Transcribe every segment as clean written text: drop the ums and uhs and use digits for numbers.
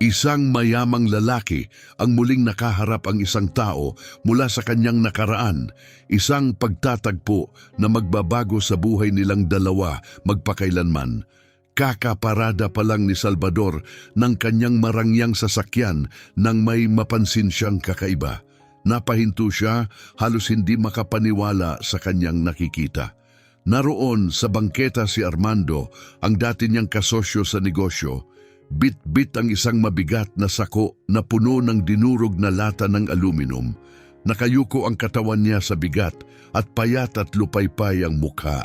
Isang mayamang lalaki ang muling nakaharap ang isang tao mula sa kanyang nakaraan, isang pagtatagpo na magbabago sa buhay nilang dalawa magpakailanman. Kakaparada pa lang ni Salvador ng kanyang marangyang sasakyan nang may mapansin siyang kakaiba. Napahinto siya, halos hindi makapaniwala sa kanyang nakikita. Naroon sa bangketa si Armando, ang dati niyang kasosyo sa negosyo. Bit-bit ang isang mabigat na sako na puno ng dinurog na lata ng aluminum. Nakayuko ang katawan niya sa bigat at payat at lupaypay ang mukha.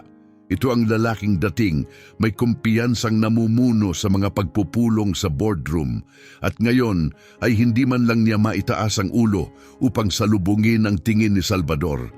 Ito ang lalaking dating may kumpiyansang namumuno sa mga pagpupulong sa boardroom at ngayon ay hindi man lang niya maitaas ang ulo upang salubungin ang tingin ni Salvador.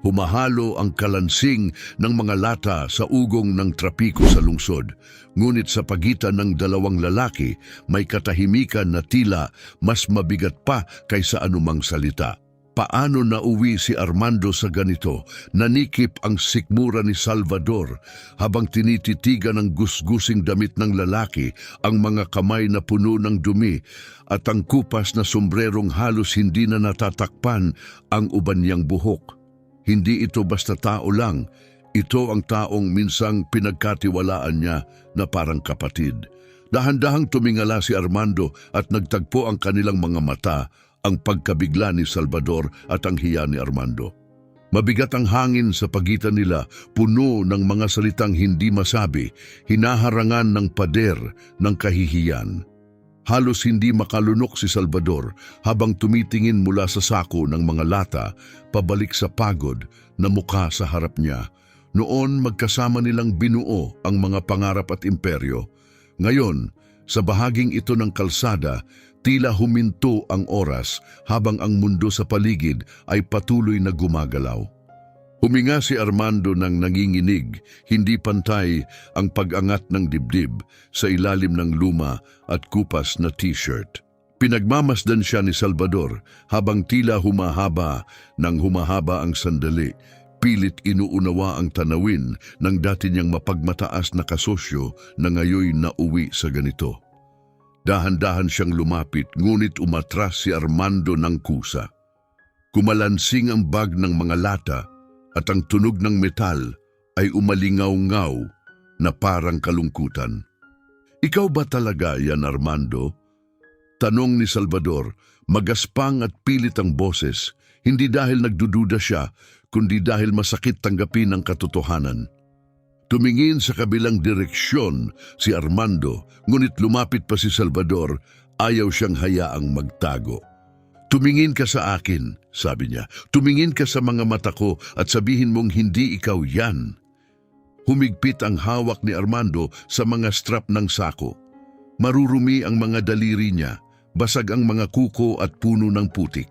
Humahalo ang kalansing ng mga lata sa ugong ng trapiko sa lungsod. Ngunit sa pagitan ng dalawang lalaki, may katahimikan na tila mas mabigat pa kaysa anumang salita. Paano nauwi si Armando sa ganito? Nanikip ang sikmura ni Salvador habang tinititigan ng gusgusing damit ng lalaki ang mga kamay na puno ng dumi at ang kupas na sombrerong halos hindi na natatakpan ang uban niyang buhok. Hindi ito basta tao lang, ito ang taong minsang pinagkatiwalaan niya na parang kapatid. Dahan-dahang tumingala si Armando at nagtagpo ang kanilang mga mata, ang pagkabigla ni Salvador at ang hiya ni Armando. Mabigat ang hangin sa pagitan nila, puno ng mga salitang hindi masabi, hinaharangan ng pader ng kahihiyan. Halos hindi makalunok si Salvador habang tumitingin mula sa sako ng mga lata pabalik sa pagod na mukha sa harap niya. Noon magkasama nilang binuo ang mga pangarap at imperyo. Ngayon, sa bahaging ito ng kalsada, tila huminto ang oras habang ang mundo sa paligid ay patuloy na gumagalaw. Huminga si Armando ng nanginginig, hindi pantay ang pag-angat ng dibdib sa ilalim ng luma at kupas na t-shirt. Pinagmamasdan siya ni Salvador habang tila humahaba ang sandali. Pilit inuunawa ang tanawin ng dati niyang mapagmataas na kasosyo na ngayoy nauwi sa ganito. Dahan-dahan siyang lumapit ngunit umatras si Armando ng kusa. Kumalansing ang bag ng mga lata at ang tunog ng metal ay umalingaw-ngaw na parang kalungkutan. "Ikaw ba talaga yan, Armando?" Tanong ni Salvador, magaspang at pilit ang boses, hindi dahil nagdududa siya, kundi dahil masakit tanggapin ang katotohanan. Tumingin sa kabilang direksyon si Armando, ngunit lumapit pa si Salvador, ayaw siyang hayaang magtago. "Tumingin ka sa akin," sabi niya. "Tumingin ka sa mga mata ko at sabihin mong hindi ikaw yan." Humigpit ang hawak ni Armando sa mga strap ng sako. Marurumi ang mga daliri niya, basag ang mga kuko at puno ng putik.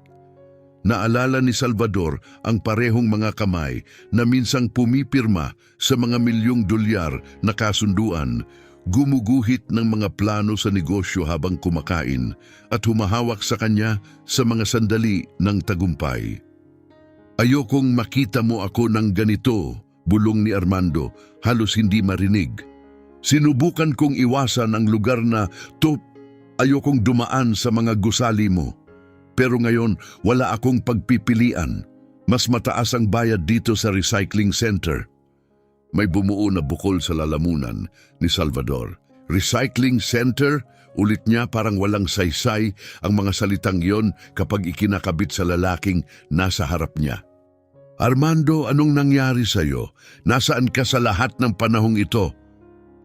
Naalala ni Salvador ang parehong mga kamay na minsang pumipirma sa mga milyong dolyar na kasunduan, gumuguhit ng mga plano sa negosyo habang kumakain at humahawak sa kanya sa mga sandali ng tagumpay. "Ayokong makita mo ako ng ganito," bulong ni Armando, halos hindi marinig. "Sinubukan kong iwasan ang lugar na to. Ayokong dumaan sa mga gusali mo. Pero ngayon wala akong pagpipilian. Mas mataas ang bayad dito sa recycling center." May bumuo na bukol sa lalamunan ni Salvador. "Recycling center?" Ulit niya, parang walang saysay ang mga salitang yon kapag ikinakabit sa lalaking nasa harap niya. "Armando, anong nangyari sa'yo? Nasaan ka sa lahat ng panahong ito?"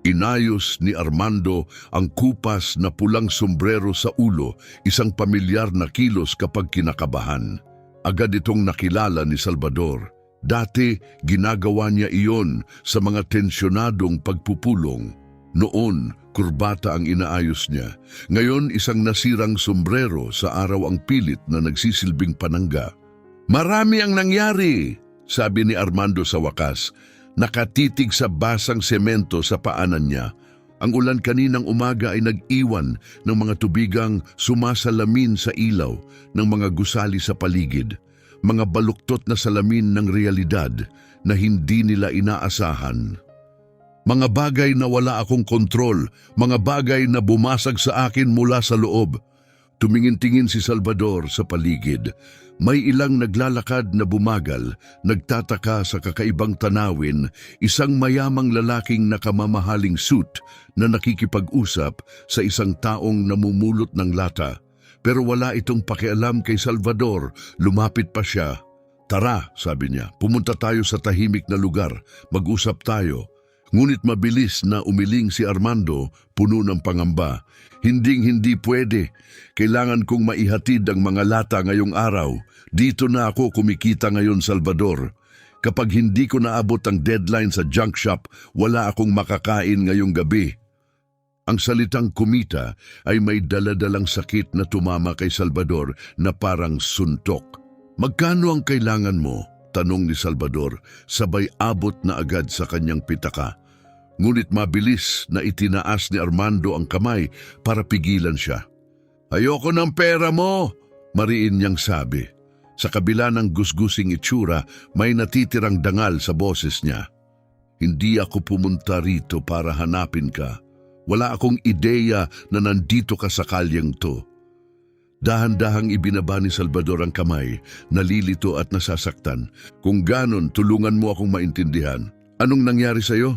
Inayos ni Armando ang kupas na pulang sombrero sa ulo, isang pamilyar na kilos kapag kinakabahan. Agad itong nakilala ni Salvador. Dati, ginagawa niya iyon sa mga tensyonadong pagpupulong. Noon, kurbata ang inaayos niya. Ngayon, isang nasirang sombrero sa araw ang pilit na nagsisilbing panangga. "Marami ang nangyari," sabi ni Armando sa wakas. Nakatitig sa basang semento sa paanan niya. Ang ulan kaninang umaga ay nag-iwan ng mga tubigang sumasalamin sa ilaw ng mga gusali sa paligid. Mga baluktot na salamin ng realidad na hindi nila inaasahan. Mga bagay na wala akong kontrol, mga bagay na bumasag sa akin mula sa loob. Tumingin-tingin si Salvador sa paligid. May ilang naglalakad na bumagal, nagtataka sa kakaibang tanawin, isang mayamang lalaking nakamamahaling suit na nakikipag-usap sa isang taong namumulot ng lata. Pero wala itong pakialam kay Salvador, lumapit pa siya. Tara, sabi niya, pumunta tayo sa tahimik na lugar, mag-usap tayo. Ngunit mabilis na umiling si Armando, puno ng pangamba. Hindi pwede. Kailangan kong maihatid ang mga lata ngayong araw. Dito na ako kumikita ngayon, Salvador. Kapag hindi ko naabot ang deadline sa junk shop, wala akong makakain ngayong gabi. Ang salitang kumita ay may daladalang sakit na tumama kay Salvador na parang suntok. Magkano ang kailangan mo? Tanong ni Salvador, sabay abot na agad sa kanyang pitaka. Ngunit mabilis na itinaas ni Armando ang kamay para pigilan siya. Ayoko ng pera mo, mariin niyang sabi. Sa kabila ng gusgusing itsura, may natitirang dangal sa boses niya. Hindi ako pumunta rito para hanapin ka. Wala akong ideya na nandito ka sa kalyeng to. Dahan-dahang ibinaba ni Salvador ang kamay, nalilito at nasasaktan. Kung ganon, tulungan mo akong maintindihan. Anong nangyari sa'yo?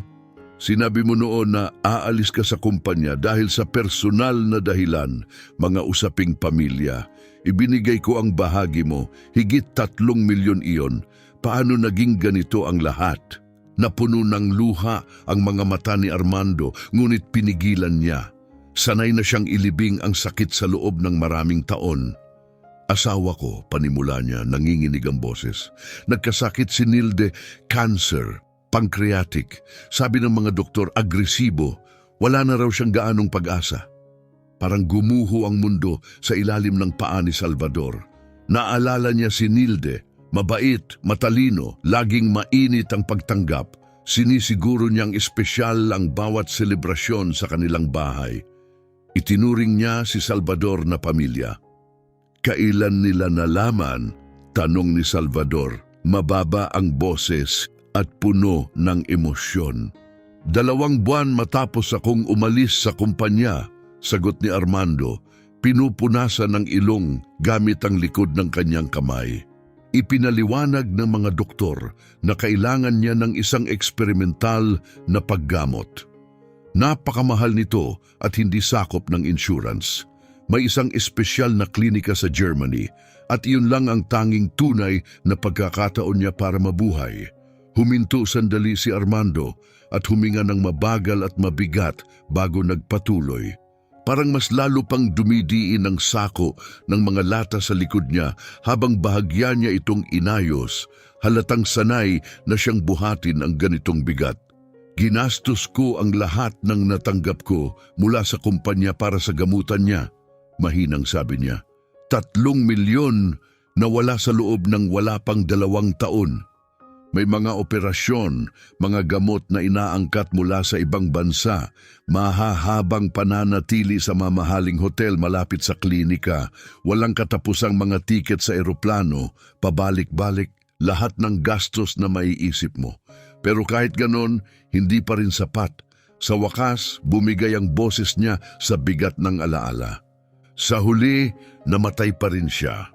Sinabi mo noon na aalis ka sa kumpanya dahil sa personal na dahilan, mga usaping pamilya. Ibinigay ko ang bahagi mo, higit 3 milyon iyon. Paano naging ganito ang lahat? Napuno ng luha ang mga mata ni Armando, ngunit pinigilan niya. Sanay na siyang ilibing ang sakit sa loob ng maraming taon. Asawa ko, panimula niya, nanginginig ang boses. Nagkasakit si Nilde, cancer. Pancreatic. Sabi ng mga doktor, agresibo. Wala na raw siyang gaanong pag-asa. Parang gumuho ang mundo sa ilalim ng paa ni Salvador. Naalala niya si Nilde, mabait, matalino, laging mainit ang pagtanggap. Sinisiguro niyang espesyal ang bawat selebrasyon sa kanilang bahay. Itinuring niya si Salvador na pamilya. Kailan nila nalaman? Tanong ni Salvador. Mababa ang boses at puno ng emosyon. 2 buwan matapos akong umalis sa kumpanya, sagot ni Armando, pinupunasan ng ilong gamit ang likod ng kanyang kamay. Ipinaliwanag ng mga doktor na kailangan niya ng isang eksperimental na paggamot. Napakamahal nito at hindi sakop ng insurance. May isang espesyal na klinika sa Germany at iyon lang ang tanging tunay na pagkakataon niya para mabuhay. Huminto sandali si Armando at huminga ng mabagal at mabigat bago nagpatuloy. Parang mas lalo pang dumidiin ang sako ng mga lata sa likod niya habang bahagya niya itong inayos, halatang sanay na siyang buhatin ang ganitong bigat. Ginastos ko ang lahat ng natanggap ko mula sa kumpanya para sa gamutan niya, mahinang sabi niya. 3 milyon na wala sa loob ng wala pang 2 taon. May mga operasyon, mga gamot na inaangkat mula sa ibang bansa, mahahabang pananatili sa mamahaling hotel malapit sa klinika, walang katapusang mga tiket sa eroplano, pabalik-balik, lahat ng gastos na maiisip mo. Pero kahit ganon, hindi pa rin sapat. Sa wakas, bumigay ang boses niya sa bigat ng alaala. Sa huli, namatay pa rin siya.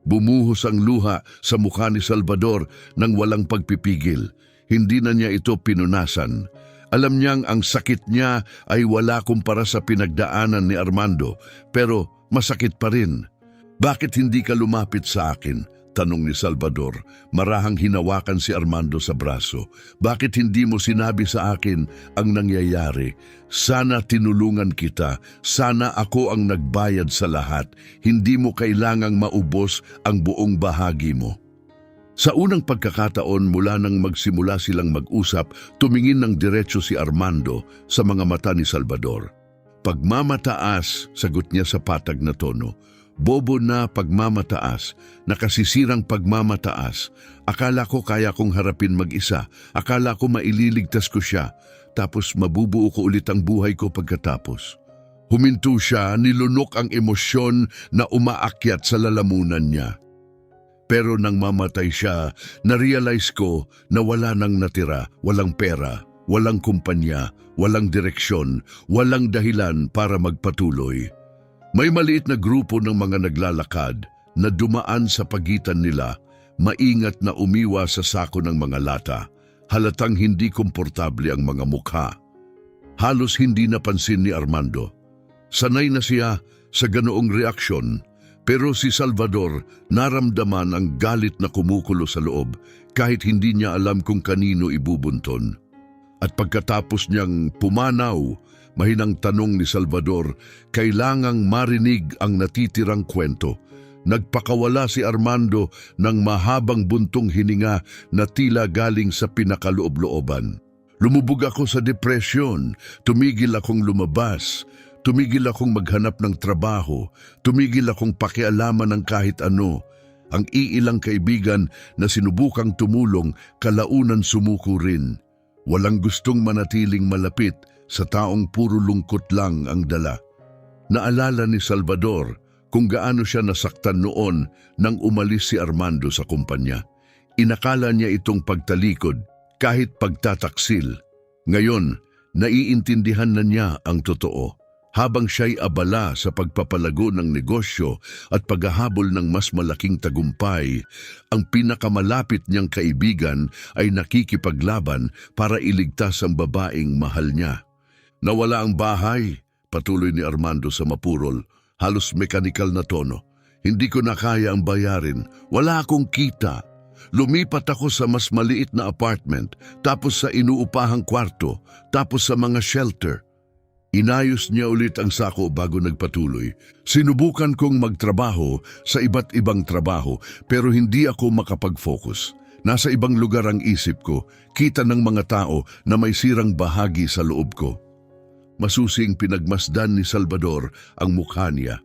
Bumuhos ang luha sa mukha ni Salvador nang walang pagpipigil. Hindi na niya ito pinunasan. Alam niyang ang sakit niya ay wala kumpara sa pinagdaanan ni Armando, pero masakit pa rin. Bakit hindi ka lumapit sa akin? Tanong ni Salvador. Marahang hinawakan si Armando sa braso. Bakit hindi mo sinabi sa akin ang nangyayari? Sana tinulungan kita. Sana ako ang nagbayad sa lahat. Hindi mo kailangang maubos ang buong bahagi mo. Sa unang pagkakataon mula nang magsimula silang mag-usap, tumingin ng diretso si Armando sa mga mata ni Salvador. Pagmamataas, sagot niya sa patag na tono. Bobo na pagmamataas, nakasisirang pagmamataas. Akala ko kaya kong harapin mag-isa. Akala ko maililigtas ko siya. Tapos mabubuo ko ulit ang buhay ko pagkatapos. Huminto siya, nilunok ang emosyon na umaakyat sa lalamunan niya. Pero nang mamatay siya, na-realize ko na wala nang natira, walang pera, Walang kumpanya, walang direksyon, walang dahilan para magpatuloy. May maliit na grupo ng mga naglalakad na dumaan sa pagitan nila, maingat na umiwas sa sako ng mga lata. Halatang hindi komportable ang mga mukha. Halos hindi napansin ni Armando. Sanay na siya sa ganoong reaksyon, pero si Salvador naramdaman ang galit na kumukulo sa loob kahit hindi niya alam kung kanino ibubunton. At pagkatapos niyang pumanaw, mahinang tanong ni Salvador, kailangang marinig ang natitirang kwento. Nagpakawala si Armando ng mahabang buntong hininga na tila galing sa pinakaloob-looban. Lumubog ako sa depresyon, tumigil akong lumabas, tumigil akong maghanap ng trabaho, tumigil akong pakialaman ng kahit ano. Ang iilang kaibigan na sinubukang tumulong, kalaunan sumuko rin. Walang gustong manatiling malapit sa taong puro lungkot lang ang dala. Naalala ni Salvador kung gaano siya nasaktan noon nang umalis si Armando sa kumpanya. Inakala niya itong pagtalikod kahit pagtataksil. Ngayon, naiintindihan na niya ang totoo. Habang siya'y abala sa pagpapalago ng negosyo at paghahabol ng mas malaking tagumpay, ang pinakamalapit niyang kaibigan ay nakikipaglaban para iligtas ang babaeng mahal niya. Nawala ang bahay, patuloy ni Armando sa mapurol, halos mekanikal na tono. Hindi ko na kaya ang bayarin, wala akong kita. Lumipat ako sa mas maliit na apartment, tapos sa inuupahang kwarto, tapos sa mga shelter. Inayos niya ulit ang sako bago nagpatuloy. Sinubukan kong magtrabaho sa iba't ibang trabaho pero hindi ako makapag-focus. Nasa ibang lugar ang isip ko, kita ng mga tao na may sirang bahagi sa loob ko. Masusing pinagmasdan ni Salvador ang mukha niya.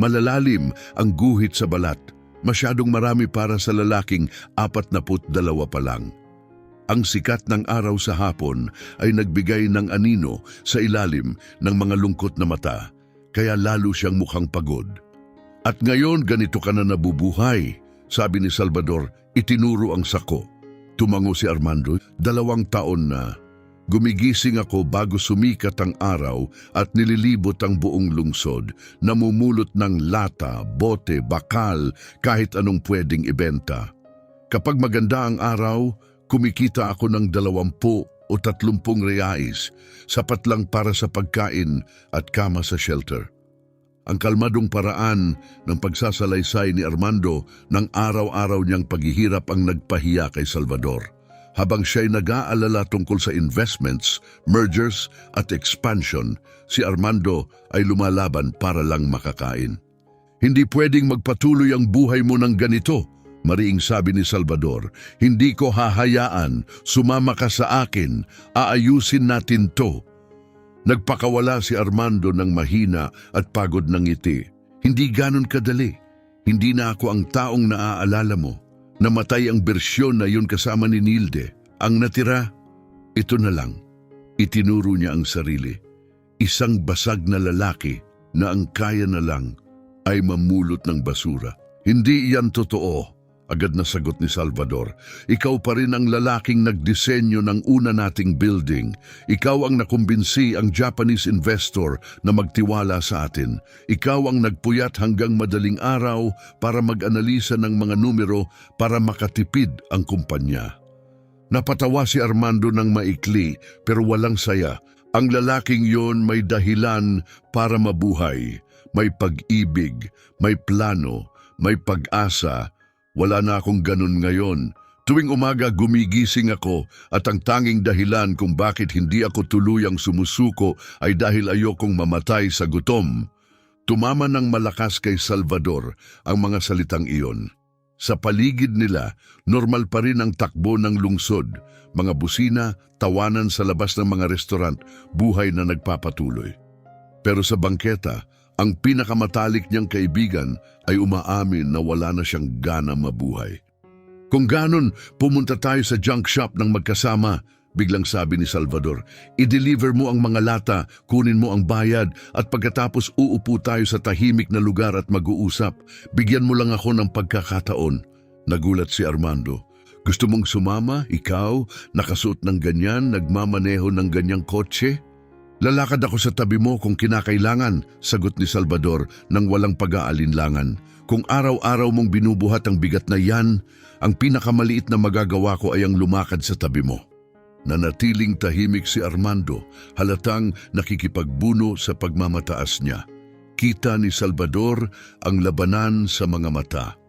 Malalalim ang guhit sa balat, masyadong marami para sa lalaking 42 pa lang. Ang sikat ng araw sa hapon ay nagbigay ng anino sa ilalim ng mga lungkot na mata, kaya lalo siyang mukhang pagod. At ngayon ganito ka na nabubuhay, sabi ni Salvador, itinuro ang sako. Tumango si Armando, 2 taon na. Gumigising ako bago sumikat ang araw at nililibot ang buong lungsod, namumulot ng lata, bote, bakal, kahit anong pwedeng ibenta. Kapag maganda ang araw, kumikita ako ng 20 o 30 reais, sapat lang para sa pagkain at kama sa shelter. Ang kalmadong paraan ng pagsasalaysay ni Armando ng araw-araw niyang paghihirap ang nagpahiya kay Salvador. Habang siya'y nag-aalala tungkol sa investments, mergers at expansion, si Armando ay lumalaban para lang makakain. Hindi pwedeng magpatuloy ang buhay mo ng ganito, mariing sabi ni Salvador. Hindi ko hahayaan, sumama ka sa akin, aayusin natin to. Nagpakawala si Armando ng mahina at pagod ng ngiti. Hindi ganon kadali. Hindi na ako ang taong naaalala mo. Namatay ang bersyon na yun kasama ni Nilde. Ang natira, ito na lang. Itinuro niya ang sarili. Isang basag na lalaki na ang kaya na lang ay mamulot ng basura. Hindi iyan totoo, agad na sagot ni Salvador. Ikaw pa rin ang lalaking nagdisenyo ng una nating building. Ikaw ang nakumbinsi ang Japanese investor na magtiwala sa atin. Ikaw ang nagpuyat hanggang madaling araw para mag-analisa ng mga numero para makatipid ang kumpanya. Napatawa si Armando ng maikli pero walang saya. Ang lalaking yon may dahilan para mabuhay. May pag-ibig, may plano, may pag-asa. Wala na akong ganun ngayon. Tuwing umaga gumigising ako at ang tanging dahilan kung bakit hindi ako tuluyang sumusuko ay dahil ayokong mamatay sa gutom. Tumama ng malakas kay Salvador ang mga salitang iyon. Sa paligid nila, normal pa rin ang takbo ng lungsod. Mga busina, tawanan sa labas ng mga restaurant, buhay na nagpapatuloy. Pero sa bangketa, ang pinakamatalik niyang kaibigan ay umaamin na wala na siyang gana mabuhay. Kung ganon, pumunta tayo sa junk shop ng magkasama, biglang sabi ni Salvador. I-deliver mo ang mga lata, kunin mo ang bayad at pagkatapos uupo tayo sa tahimik na lugar at mag-uusap. Bigyan mo lang ako ng pagkakataon. Nagulat si Armando. Gusto mong sumama, ikaw, nakasuot ng ganyan, nagmamaneho ng ganyang kotse? Lalakad ako sa tabi mo kung kinakailangan, sagot ni Salvador nang walang pag-aalinlangan. Kung araw-araw mong binubuhat ang bigat na yan, ang pinakamaliit na magagawa ko ay ang lumakad sa tabi mo. Nanatiling tahimik si Armando, halatang nakikipagbuno sa pagmamataas niya. Kita ni Salvador ang labanan sa mga mata,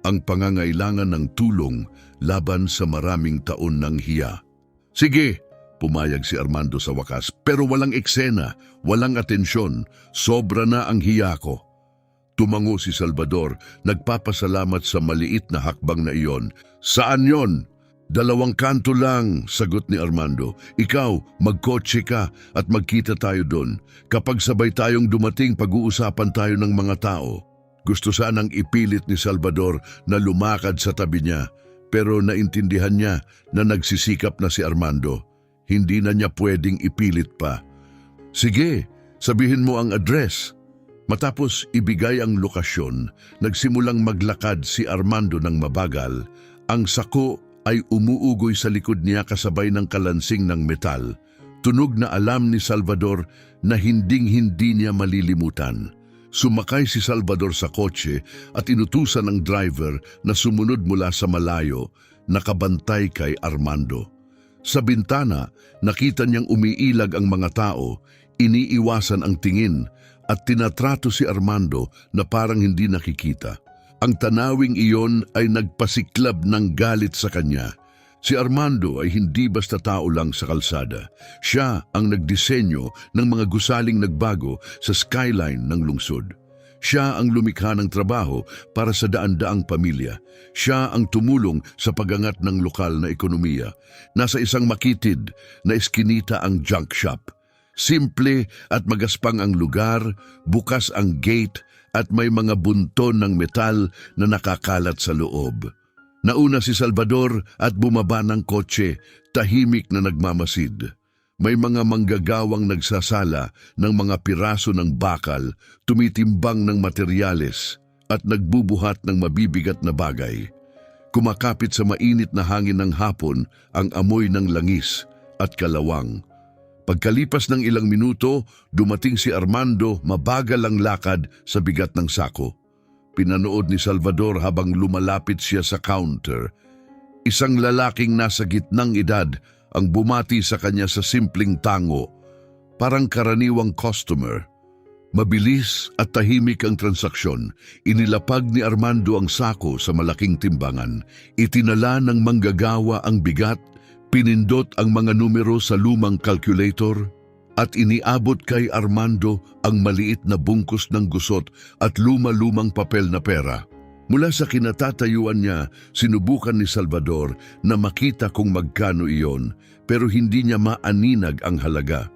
ang pangangailangan ng tulong laban sa maraming taon ng hiya. Sige, pumayag si Armando sa wakas, pero walang eksena, walang atensyon, sobra na ang hiya ko. Tumango si Salvador, nagpapasalamat sa maliit na hakbang na iyon. Saan yon? 2 kanto lang, sagot ni Armando. Ikaw, magkotse ka at magkita tayo doon. Kapag sabay tayong dumating, pag-uusapan tayo ng mga tao. Gusto sanang ipilit ni Salvador na lumakad sa tabi niya, pero naintindihan niya na nagsisikap na si Armando. Hindi na niya pwedeng ipilit pa. Sige, sabihin mo ang address. Matapos ibigay ang lokasyon, nagsimulang maglakad si Armando ng mabagal. Ang sako ay umuugoy sa likod niya kasabay ng kalansing ng metal. Tunog na alam ni Salvador na hinding-hindi niya malilimutan. Sumakay si Salvador sa kotse at inutusan ng driver na sumunod mula sa malayo, nakabantay kay Armando. Sa bintana, nakita niyang umiilag ang mga tao, iniiwasan ang tingin at tinatrato si Armando na parang hindi nakikita. Ang tanawing iyon ay nagpasiklab ng galit sa kanya. Si Armando ay hindi basta tao lang sa kalsada. Siya ang nagdisenyo ng mga gusaling nagbago sa skyline ng lungsod. Siya ang lumikha ng trabaho para sa daan-daang pamilya. Siya ang tumulong sa pagangat ng lokal na ekonomiya. Nasa isang makitid na eskinita ang junk shop. Simple at magaspang ang lugar, bukas ang gate at may mga bunton ng metal na nakakalat sa loob. Nauna si Salvador at bumaba ng kotse, tahimik na nagmamasid. May mga manggagawang nagsasala ng mga piraso ng bakal, tumitimbang ng materyales at nagbubuhat ng mabibigat na bagay. Kumakapit sa mainit na hangin ng hapon ang amoy ng langis at kalawang. Pagkalipas ng ilang minuto, dumating si Armando, mabagal ang lakad sa bigat ng sako. Pinanood ni Salvador habang lumalapit siya sa counter. Isang lalaking nasa gitnang edad ang bumati sa kanya sa simpleng tango, parang karaniwang customer. Mabilis at tahimik ang transaksyon. Inilapag ni Armando ang sako sa malaking timbangan. Itinala ng manggagawa ang bigat, pinindot ang mga numero sa lumang calculator at iniabot kay Armando ang maliit na bungkus ng gusot at luma-lumang papel na pera. Mula sa kinatatayuan niya, sinubukan ni Salvador na makita kung magkano iyon, pero hindi niya maaninag ang halaga.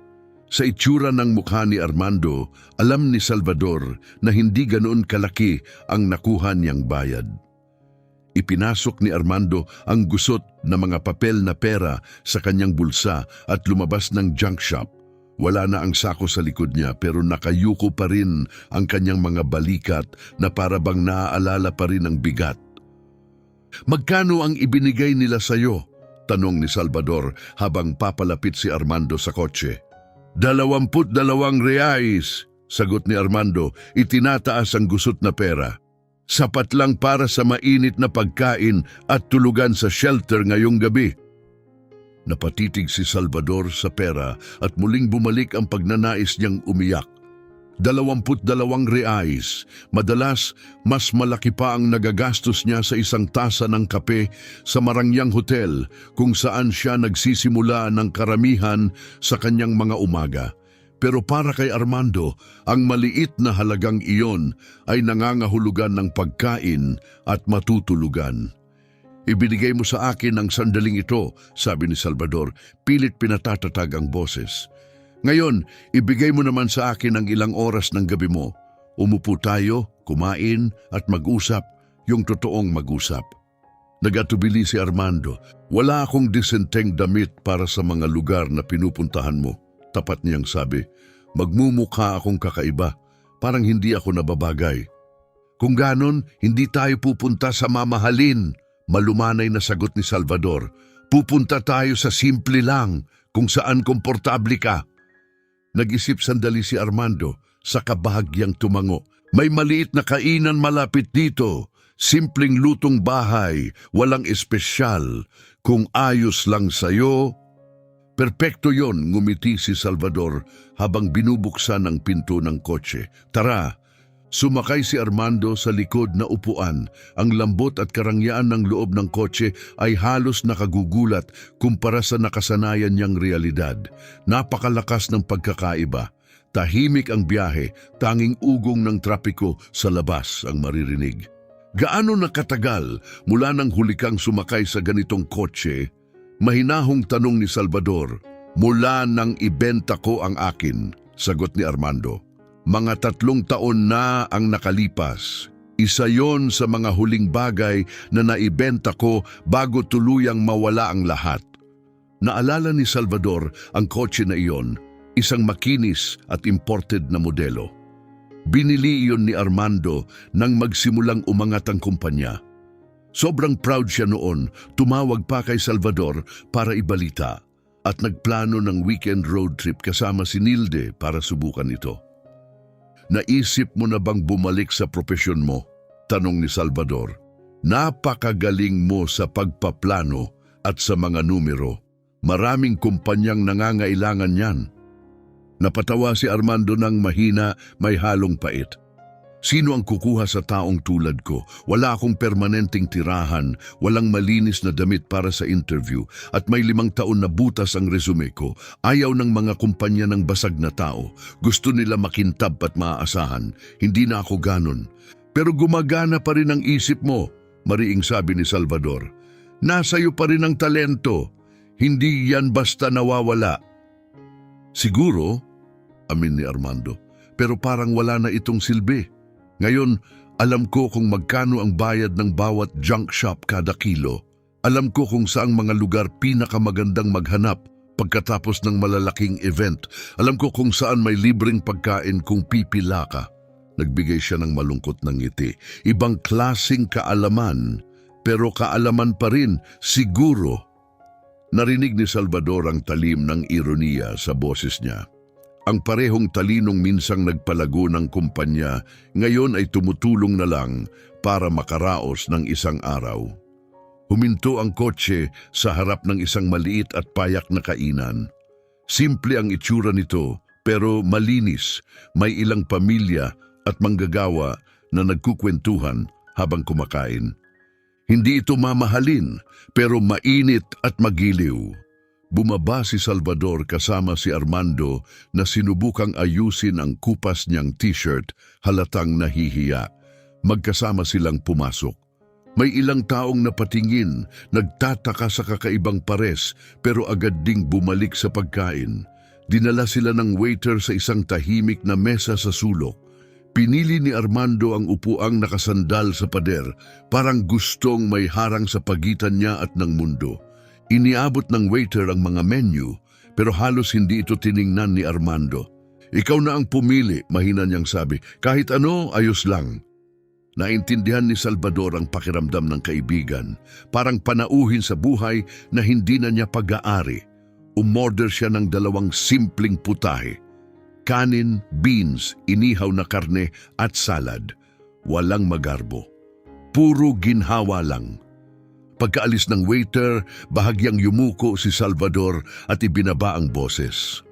Sa itsura ng mukha ni Armando, alam ni Salvador na hindi ganoon kalaki ang nakuha niyang bayad. Ipinasok ni Armando ang gusot na mga papel na pera sa kanyang bulsa at lumabas ng junk shop. Wala na ang sako sa likod niya pero nakayuko pa rin ang kanyang mga balikat na para bang naaalala pa rin ang bigat. Magkano ang ibinigay nila sa'yo? Tanong ni Salvador habang papalapit si Armando sa kotse. 22 reais, sagot ni Armando, itinataas ang gusot na pera. Sapat lang para sa mainit na pagkain at tulugan sa shelter ngayong gabi. Napatitig si Salvador sa pera at muling bumalik ang pagnanais niyang umiyak. 22 reais. Madalas, mas malaki pa ang nagagastos niya sa isang tasa ng kape sa Marangyang Hotel kung saan siya nagsisimula ng karamihan sa kanyang mga umaga. Pero para kay Armando, ang maliit na halagang iyon ay nangangahulugan ng pagkain at matutulugan. Ibinigay mo sa akin ang sandaling ito, sabi ni Salvador, pilit pinatatatag ang boses. Ngayon, ibigay mo naman sa akin ang ilang oras ng gabi mo. Umupo tayo, kumain at mag-usap, yung totoong mag-usap. Nagatubili si Armando, wala akong disenteng damit para sa mga lugar na pinupuntahan mo. Tapat niyang sabi, magmumukha akong kakaiba, parang hindi ako nababagay. Kung ganon, hindi tayo pupunta sa mamahalin, Malumanay na sagot ni Salvador. Pupunta tayo sa simple lang, kung saan komportable ka. Nag-isip sandali si Armando, sa kabahagyang tumango. May maliit na kainan malapit dito. Simpleng lutong bahay, walang espesyal. Kung ayos lang sa'yo. Perpekto yon, ngumiti si Salvador habang binubuksan ang pinto ng kotse. Tara! Sumakay si Armando sa likod na upuan. Ang lambot at karangyaan ng loob ng kotse ay halos nakagugulat kumpara sa nakasanayan niyang realidad. Napakalakas ng pagkakaiba. Tahimik ang biyahe, tanging ugong ng trapiko sa labas ang maririnig. Gaano nakatagal mula nang huli kang sumakay sa ganitong kotse? Mahinahong tanong ni Salvador. Mula nang ibenta ko ang akin, sagot ni Armando. Mga 3 taon na ang nakalipas. Isa yon sa mga huling bagay na naibenta ko bago tuluyang mawala ang lahat. Naalala ni Salvador ang kotse na iyon, isang makinis at imported na modelo. Binili iyon ni Armando nang magsimulang umangat ang kumpanya. Sobrang proud siya noon, tumawag pa kay Salvador para ibalita at nagplano ng weekend road trip kasama si Nilde para subukan ito. Naisip mo na bang bumalik sa profesyon mo? Tanong ni Salvador. Napakagaling mo sa pagpaplano at sa mga numero. Maraming kumpanyang nangangailangan yan. Napatawa si Armando ng mahina, may halong pait. Sino ang kukuha sa taong tulad ko? Wala akong permanenteng tirahan, walang malinis na damit para sa interview, at may 5 taon na butas ang resume ko. Ayaw ng mga kumpanya ng basag na tao. Gusto nila makintab at maaasahan. Hindi na ako ganon. Pero gumagana pa rin ang isip mo, mariing sabi ni Salvador. Nasa iyo pa rin ang talento. Hindi yan basta nawawala. Siguro, amin ni Armando, pero parang wala na itong silbi. Ngayon, alam ko kung magkano ang bayad ng bawat junk shop kada kilo. Alam ko kung saang mga lugar pinakamagandang maghanap pagkatapos ng malalaking event. Alam ko kung saan may libreng pagkain kung pipila ka. Nagbigay siya ng malungkot na ngiti. Ibang klaseng kaalaman, pero kaalaman pa rin, siguro. Narinig ni Salvador ang talim ng ironiya sa boses niya. Ang parehong talinong minsang nagpalago ng kumpanya, ngayon ay tumutulong na lang para makaraos ng isang araw. Huminto ang kotse sa harap ng isang maliit at payak na kainan. Simple ang itsura nito, pero malinis. May ilang pamilya at manggagawa na nagkukwentuhan habang kumakain. Hindi ito mamahalin, pero mainit at magiliw. Bumaba si Salvador kasama si Armando na sinubukang ayusin ang kupas niyang t-shirt, halatang nahihiya. Magkasama silang pumasok. May ilang taong napatingin, nagtataka sa kakaibang pares, pero agad ding bumalik sa pagkain. Dinala sila ng waiter sa isang tahimik na mesa sa sulok. Pinili ni Armando ang upuang nakasandal sa pader, parang gustong may harang sa pagitan niya at ng mundo. Iniabot ng waiter ang mga menu, pero halos hindi ito tiningnan ni Armando. Ikaw na ang pumili, mahina niyang sabi. Kahit ano, ayos lang. Naintindihan ni Salvador ang pakiramdam ng kaibigan, parang panauhin sa buhay na hindi na niya pag-aari. Umorder siya ng 2 simpleng putahe. Kanin, beans, inihaw na karne at salad. Walang magarbo. Puro ginhawa lang. Pagkaalis ng waiter, bahagyang yumuko si Salvador at ibinaba ang boses.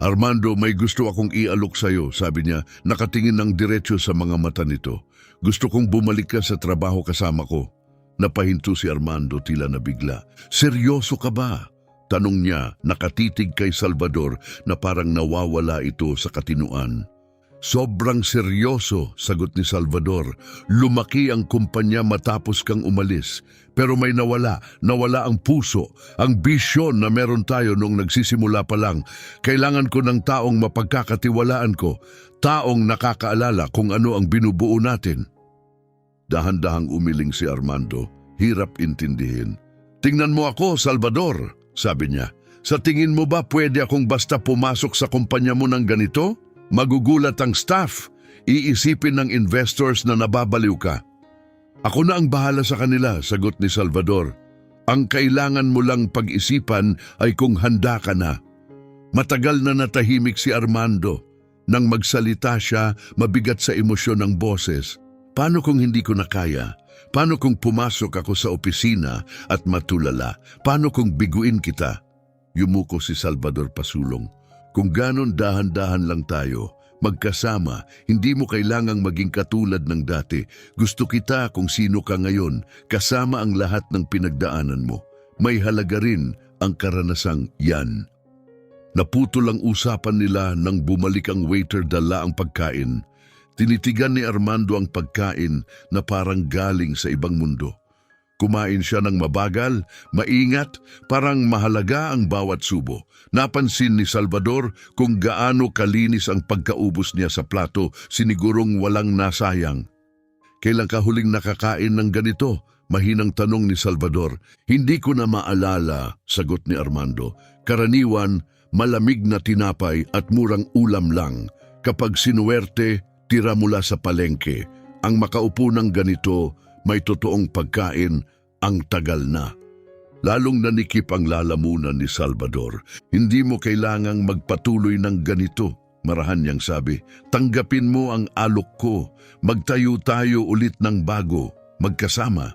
Armando, may gusto akong ialok sa'yo, sabi niya, nakatingin ng diretso sa mga mata nito. Gusto kong bumalik ka sa trabaho kasama ko. Napahinto si Armando, tila nabigla. Seryoso ka ba? Tanong niya, nakatitig kay Salvador na parang nawawala ito sa katinuan. Sobrang seryoso, sagot ni Salvador. Lumaki ang kumpanya matapos kang umalis. Pero may nawala ang puso, ang bisyon na meron tayo noong nagsisimula pa lang. Kailangan ko ng taong mapagkakatiwalaan ko, taong nakakaalala kung ano ang binubuo natin. Dahan-dahang umiling si Armando, hirap intindihin. Tingnan mo ako, Salvador, sabi niya. Sa tingin mo ba pwede akong basta pumasok sa kumpanya mo ng ganito? Magugulat ang staff. Iisipin ng investors na nababaliw ka. Ako na ang bahala sa kanila, sagot ni Salvador. Ang kailangan mo lang pag-isipan ay kung handa ka na. Matagal na natahimik si Armando. Nang magsalita siya, mabigat sa emosyon ng boses. Paano kung hindi ko na kaya? Paano kung pumasok ako sa opisina at matulala? Paano kung biguin kita? Yumuko si Salvador pasulong. Kung ganon dahan-dahan lang tayo, magkasama, hindi mo kailangang maging katulad ng dati. Gusto kita kung sino ka ngayon, kasama ang lahat ng pinagdaanan mo. May halaga rin ang karanasang yan. Naputol ang usapan nila nang bumalik ang waiter dala ang pagkain. Tinitigan ni Armando ang pagkain na parang galing sa ibang mundo. Kumain siya ng mabagal, maingat, parang mahalaga ang bawat subo. Napansin ni Salvador kung gaano kalinis ang pagkaubos niya sa plato, sinigurong walang nasayang. Kailan ka huling nakakain ng ganito? Mahinang tanong ni Salvador. Hindi ko na maalala, sagot ni Armando. Karaniwan, malamig na tinapay at murang ulam lang. Kapag sinuwerte, tira mula sa palengke. Ang makaupo ng ganito, may totoong pagkain, ang tagal na. Lalong nanikip ang lalamunan ni Salvador. Hindi mo kailangang magpatuloy ng ganito, marahan niyang sabi. Tanggapin mo ang alok ko. Magtayo tayo ulit ng bago, magkasama.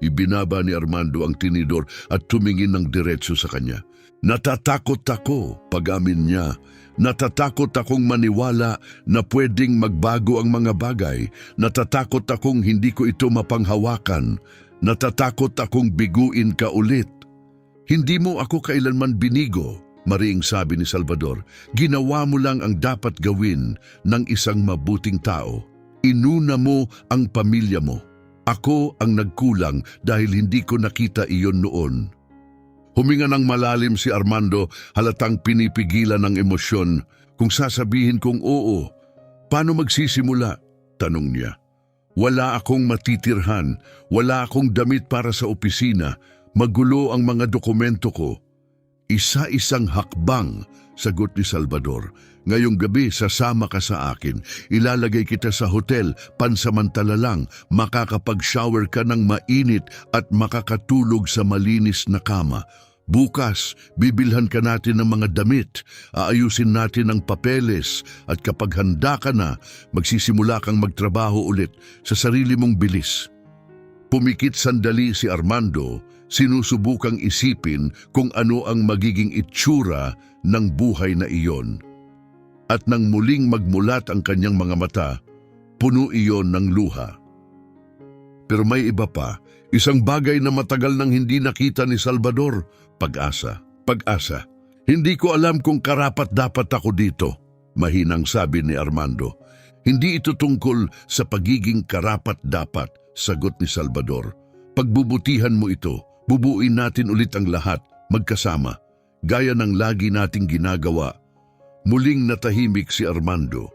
Ibinaba ni Armando ang tinidor at tumingin ng diretso sa kanya. Natatakot ako, pag-amin niya. Natatakot akong maniwala na pwedeng magbago ang mga bagay. Natatakot akong hindi ko ito mapanghawakan. Natatakot akong biguin ka ulit. Hindi mo ako kailanman binigo, mariing sabi ni Salvador. Ginawa mo lang ang dapat gawin ng isang mabuting tao. Inuna mo ang pamilya mo. Ako ang nagkulang dahil hindi ko nakita iyon noon. Huminga ng malalim si Armando, halatang pinipigilan ng emosyon. Kung sasabihin kong oo, paano magsisimula? Tanong niya. Wala akong matitirhan, wala akong damit para sa opisina, magulo ang mga dokumento ko. Isa-isang hakbang, sagot ni Salvador. Ngayong gabi sasama ka sa akin. Ilalagay kita sa hotel, pansamantala lang, makakapag-shower ka ng mainit at makakatulog sa malinis na kama. Bukas, bibilhan ka natin ng mga damit, aayusin natin ang papeles at kapag handa ka na, magsisimula kang magtrabaho ulit sa sarili mong bilis. Pumikit sandali si Armando, sinusubukang isipin kung ano ang magiging itsura ng buhay na iyon. At nang muling magmulat ang kanyang mga mata, puno iyon ng luha. Pero may iba pa, isang bagay na matagal nang hindi nakita ni Salvador, pag-asa. Pag-asa. Hindi ko alam kung karapat-dapat ako dito, mahinang sabi ni Armando. Hindi ito tungkol sa pagiging karapat-dapat, sagot ni Salvador. Pagbubutihan mo ito, bubuin natin ulit ang lahat, magkasama, gaya ng lagi nating ginagawa. Muling natahimik si Armando.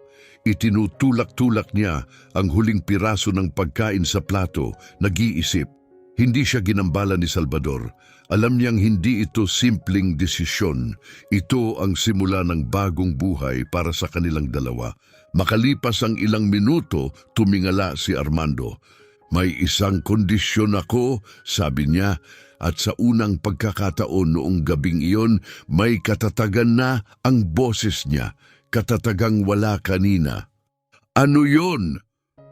Itinutulak-tulak niya ang huling piraso ng pagkain sa plato, nag-iisip. Hindi siya ginambala ni Salvador. Alam niyang hindi ito simpleng desisyon. Ito ang simula ng bagong buhay para sa kanilang dalawa. Makalipas ang ilang minuto, tumingala si Armando. May isang kondisyon ako, sabi niya, at sa unang pagkakataon noong gabing iyon, may katatagan na ang boses niya, katatagang wala kanina. Ano yon?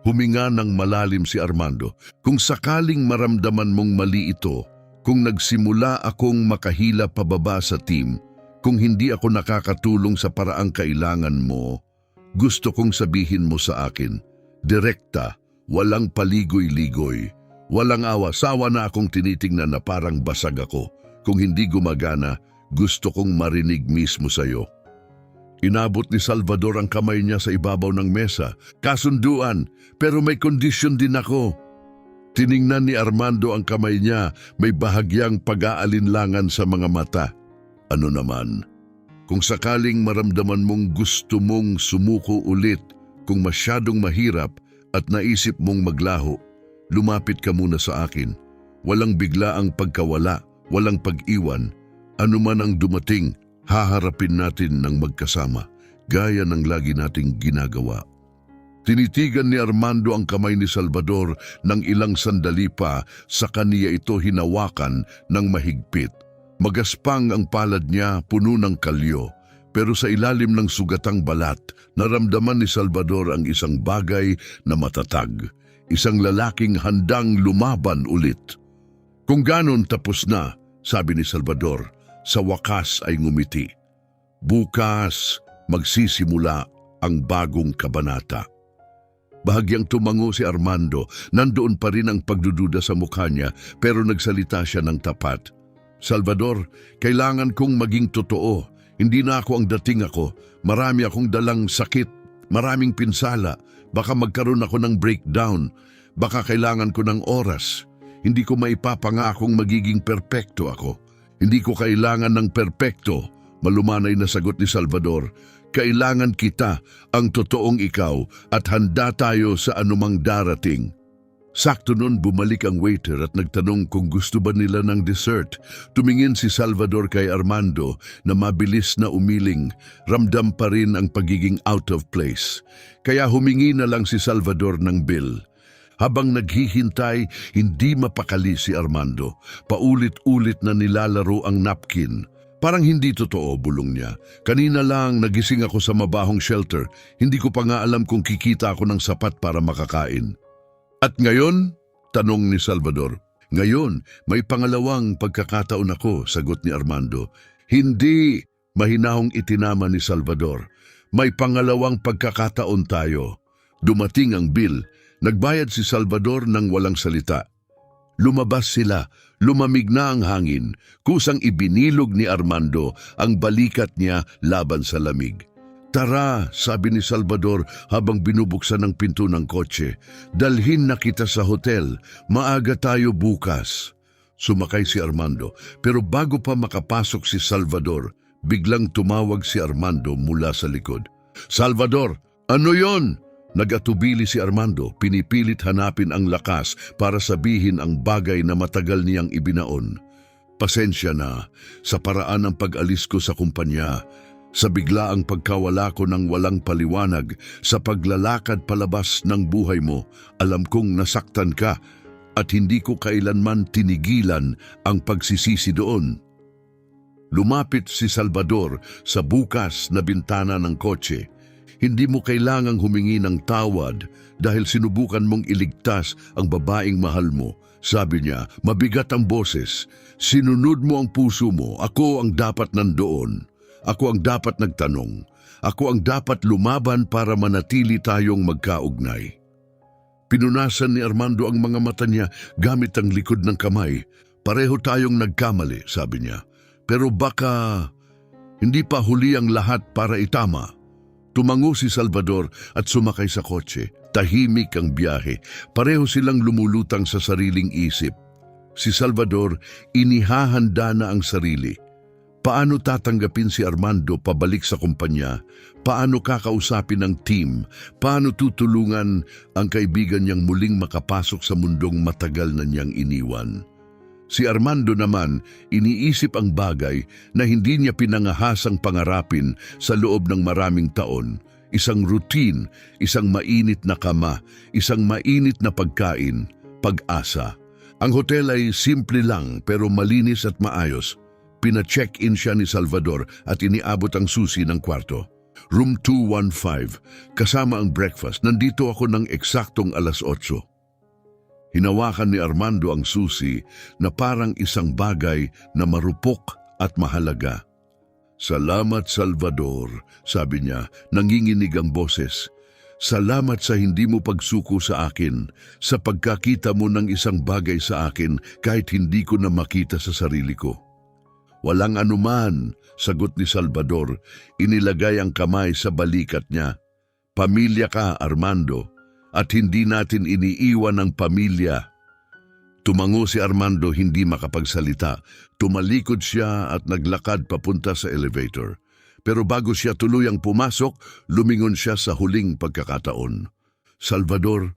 Huminga ng malalim si Armando. Kung sakaling maramdaman mong mali ito, kung nagsimula akong makahila pababa sa team, kung hindi ako nakakatulong sa paraang kailangan mo, gusto kong sabihin mo sa akin, direkta, walang paligoy-ligoy, walang awa, sawa na akong tinitingnan na parang basag ako. Kung hindi gumagana, gusto kong marinig mismo sa'yo. Inabot ni Salvador ang kamay niya sa ibabaw ng mesa. Kasunduan, pero may kondisyon din ako. Tiningnan ni Armando ang kamay niya, may bahagyang pag-aalinlangan sa mga mata. Ano naman? Kung sakaling maramdaman mong gusto mong sumuko ulit, kung masyadong mahirap at naisip mong maglaho, lumapit ka muna sa akin. Walang bigla ang pagkawala, walang pag-iwan. Ano man ang dumating, haharapin natin ng magkasama, gaya ng lagi nating ginagawa. Tinitigan ni Armando ang kamay ni Salvador ng ilang sandali pa sa kaniya ito hinawakan ng mahigpit. Magaspang ang palad niya, puno ng kalyo. Pero sa ilalim ng sugatang balat, naramdaman ni Salvador ang isang bagay na matatag. Isang lalaking handang lumaban ulit. Kung ganon tapos na, sabi ni Salvador, sa wakas ay ngumiti. Bukas magsisimula ang bagong kabanata. Bahagyang tumango si Armando, nandoon pa rin ang pagdududa sa mukha niya pero nagsalita siya ng tapat. Salvador, kailangan kong maging totoo. Hindi na ako ang dating ako. Marami akong dalang sakit, maraming pinsala. Baka magkaroon ako ng breakdown. Baka kailangan ko ng oras. Hindi ko maipapangakong magiging perpekto ako. Hindi ko kailangan ng perpekto. Malumanay na sagot ni Salvador. Kailangan kita, ang totoong ikaw, at handa tayo sa anumang darating. Sakto nun bumalik ang waiter at nagtanong kung gusto ba nila ng dessert. Tumingin si Salvador kay Armando na mabilis na umiling. Ramdam pa rin ang pagiging out of place. Kaya humingi na lang si Salvador ng bill. Habang naghihintay, hindi mapakali si Armando. Paulit-ulit na nilalaro ang napkin. Parang hindi totoo, bulong niya. Kanina lang nagising ako sa mabahong shelter. Hindi ko pa nga alam kung kikita ako ng sapat para makakain. At ngayon? Tanong ni Salvador. Ngayon, may pangalawang pagkakataon ako, sagot ni Armando. Hindi, mahinahong itinama ni Salvador. May pangalawang pagkakataon tayo. Dumating ang bill. Nagbayad si Salvador ng walang salita. Lumabas sila. Lumamig na ang hangin, kusang ibinilog ni Armando ang balikat niya laban sa lamig. Tara, sabi ni Salvador habang binubuksan ang pinto ng kotse. Dalhin na kita sa hotel, maaga tayo bukas. Sumakay si Armando, pero bago pa makapasok si Salvador, biglang tumawag si Armando mula sa likod. Salvador, ano yon? Nag-atubili si Armando, pinipilit hanapin ang lakas para sabihin ang bagay na matagal niyang ibinaon. Pasensya na sa paraan ng pag-alis ko sa kumpanya, sa biglaang pagkawala ko ng walang paliwanag, sa paglalakad palabas ng buhay mo. Alam kong nasaktan ka at hindi ko kailanman tinigilan ang pagsisisi doon. Lumapit si Salvador sa bukas na bintana ng kotse. Hindi mo kailangang humingi ng tawad dahil sinubukan mong iligtas ang babaeng mahal mo. Sabi niya, mabigat ang boses. Sinunod mo ang puso mo. Ako ang dapat nandoon. Ako ang dapat nagtanong. Ako ang dapat lumaban para manatili tayong magkaugnay. Pinunasan ni Armando ang mga mata niya gamit ang likod ng kamay. Pareho tayong nagkamali, sabi niya. Pero baka hindi pa huli ang lahat para itama. Tumango si Salvador at sumakay sa kotse. Tahimik ang biyahe. Pareho silang lumulutang sa sariling isip. Si Salvador, inihahanda na ang sarili. Paano tatanggapin si Armando pabalik sa kumpanya? Paano kakausapin ang team? Paano tutulungan ang kaibigan niyang muling makapasok sa mundong matagal na niyang iniwan? Si Armando naman, iniisip ang bagay na hindi niya pinangahasang pangarapin sa loob ng maraming taon. Isang routine, isang mainit na kama, isang mainit na pagkain, pag-asa. Ang hotel ay simple lang pero malinis at maayos. Pina-check-in siya ni Salvador at iniabot ang susi ng kwarto. Room 215, kasama ang breakfast. Nandito ako ng eksaktong 8:00. Hinawakan ni Armando ang susi na parang isang bagay na marupok at mahalaga. Salamat Salvador, sabi niya, nanginginig ang boses. Salamat sa hindi mo pagsuko sa akin, sa pagkakita mo ng isang bagay sa akin kahit hindi ko na makita sa sarili ko. Walang anuman, sagot ni Salvador, inilagay ang kamay sa balikat niya. Pamilya ka, Armando. At hindi natin iniiwan ang pamilya. Tumango si Armando, hindi makapagsalita. Tumalikod siya at naglakad papunta sa elevator. Pero bago siya tuluyang pumasok, lumingon siya sa huling pagkakataon. Salvador,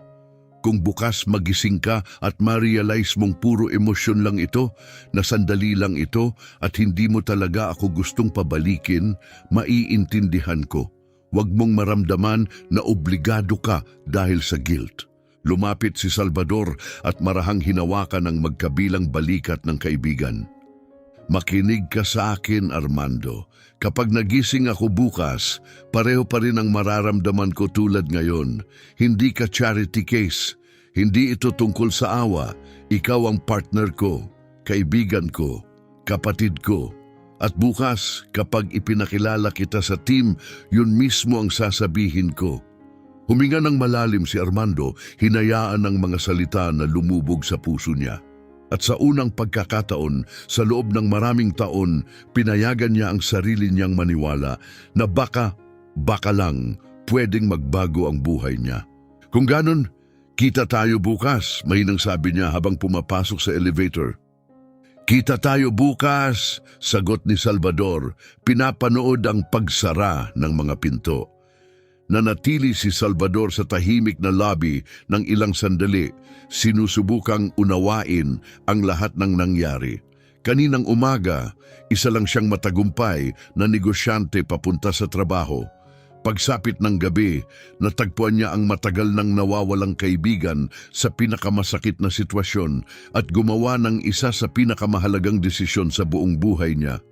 kung bukas magising ka at ma-realize mong puro emosyon lang ito, na sandali lang ito at hindi mo talaga ako gustong pabalikin, maiintindihan ko. Huwag mong maramdaman na obligado ka dahil sa guilt. Lumapit si Salvador at marahang hinawakan ang magkabilang balikat ng kaibigan. Makinig ka sa akin, Armando. Kapag nagising ako bukas, pareho pa rin ang mararamdaman ko tulad ngayon. Hindi ka charity case. Hindi ito tungkol sa awa. Ikaw ang partner ko, kaibigan ko, kapatid ko. At bukas, kapag ipinakilala kita sa team, yun mismo ang sasabihin ko. Huminga ng malalim si Armando, hinayaan ang mga salita na lumubog sa puso niya. At sa unang pagkakataon, sa loob ng maraming taon, pinayagan niya ang sarili niyang maniwala na baka lang pwedeng magbago ang buhay niya. Kung ganon, kita tayo bukas, mahinang sabi niya habang pumapasok sa elevator. Kita tayo bukas, sagot ni Salvador, pinapanood ang pagsara ng mga pinto. Nanatili si Salvador sa tahimik na lobby ng ilang sandali, sinusubukang unawain ang lahat ng nangyari. Kaninang umaga, isa lang siyang matagumpay na negosyante papunta sa trabaho. Pagsapit ng gabi, natagpuan niya ang matagal nang nawawalang kaibigan sa pinakamasakit na sitwasyon at gumawa ng isa sa pinakamahalagang desisyon sa buong buhay niya.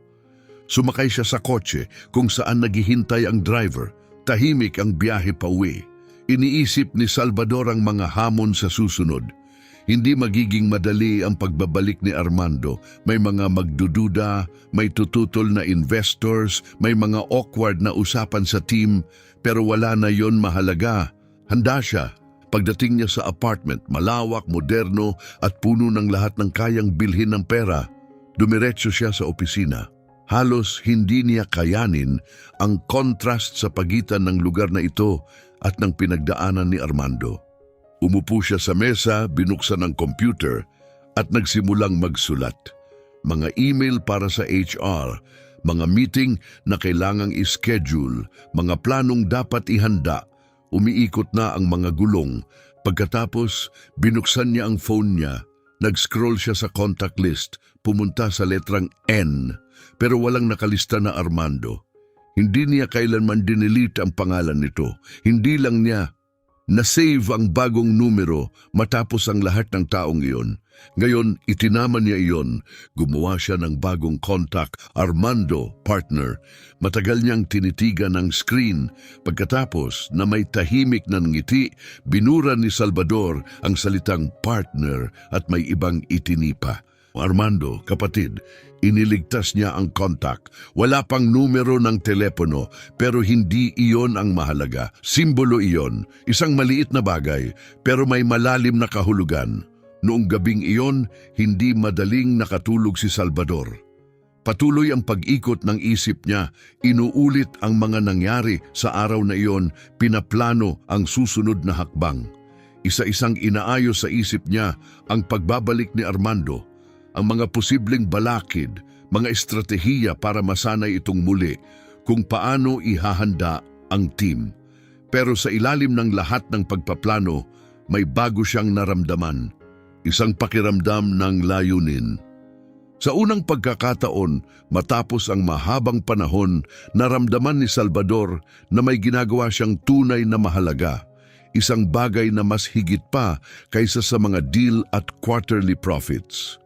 Sumakay siya sa kotse kung saan naghihintay ang driver. Tahimik ang biyahe pauwi. Iniisip ni Salvador ang mga hamon sa susunod. Hindi magiging madali ang pagbabalik ni Armando. May mga magdududa, may tututol na investors, may mga awkward na usapan sa team, pero wala na yon mahalaga. Handa siya. Pagdating niya sa apartment, malawak, moderno at puno ng lahat ng kayang bilhin ng pera, dumiretso siya sa opisina. Halos hindi niya kayanin ang contrast sa pagitan ng lugar na ito at ng pinagdaanan ni Armando. Umupo siya sa mesa, binuksan ang computer at nagsimulang magsulat. Mga email para sa HR, mga meeting na kailangang ischedule, mga planong dapat ihanda. Umiikot na ang mga gulong. Pagkatapos, binuksan niya ang phone niya. Nag-scroll siya sa contact list, pumunta sa letrang N. Pero walang nakalista na Armando. Hindi niya kailanman dinelete ang pangalan nito. Hindi lang niya na-save ang bagong numero matapos ang lahat ng taong iyon. Ngayon, itinaman niya iyon. Gumawa siya ng bagong contact, Armando, partner. Matagal niyang tinitigan ang screen. Pagkatapos na may tahimik na ngiti, binura ni Salvador ang salitang partner at may ibang itinipa. Armando, kapatid, iniligtas niya ang contact. Wala pang numero ng telepono, pero hindi iyon ang mahalaga. Simbolo iyon, isang maliit na bagay, pero may malalim na kahulugan. Noong gabing iyon, hindi madaling nakatulog si Salvador. Patuloy ang pag-ikot ng isip niya, inuulit ang mga nangyari sa araw na iyon, pinaplano ang susunod na hakbang. Isa-isang inaayos sa isip niya ang pagbabalik ni Armando, ang mga posibleng balakid, mga estratehiya para masanay itong muli, kung paano ihahanda ang team. Pero sa ilalim ng lahat ng pagpaplano, may bago siyang naramdaman, isang pakiramdam ng layunin. Sa unang pagkakataon, matapos ang mahabang panahon, naramdaman ni Salvador na may ginagawa siyang tunay na mahalaga, isang bagay na mas higit pa kaysa sa mga deal at quarterly profits.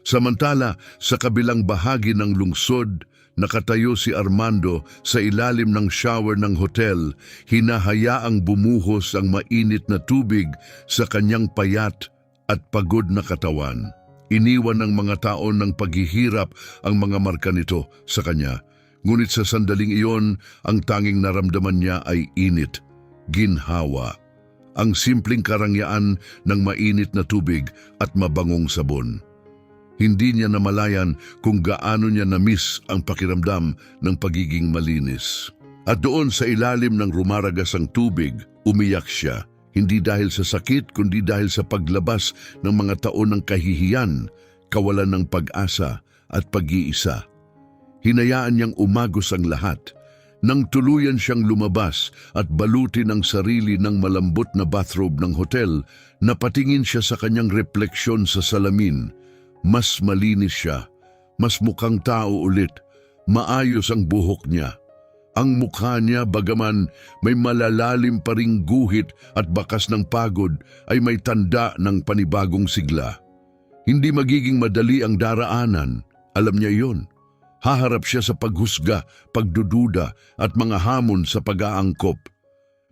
Samantala, sa kabilang bahagi ng lungsod, nakatayo si Armando sa ilalim ng shower ng hotel, hinahayaang bumuhos ang mainit na tubig sa kanyang payat at pagod na katawan. Iniwan ng mga tao ng paghihirap ang mga marka nito sa kanya. Ngunit sa sandaling iyon, ang tanging naramdaman niya ay init, ginhawa, ang simpleng karangyaan ng mainit na tubig at mabangong sabon. Hindi niya namalayan kung gaano niya na-miss ang pakiramdam ng pagiging malinis. At doon sa ilalim ng rumaragasang tubig, umiyak siya. Hindi dahil sa sakit, kundi dahil sa paglabas ng mga taon ng kahihiyan, kawalan ng pag-asa at pag-iisa. Hinayaan niyang umagos ang lahat. Nang tuluyan siyang lumabas at balutin ang sarili ng malambot na bathrobe ng hotel, napatingin siya sa kanyang refleksyon sa salamin. Mas malinis siya, mas mukhang tao ulit, maayos ang buhok niya. Ang mukha niya, bagaman may malalalim pa ring guhit at bakas ng pagod, ay may tanda ng panibagong sigla. Hindi magiging madali ang daraanan, alam niya iyon. Haharap siya sa paghusga, pagdududa at mga hamon sa pag-aangkop.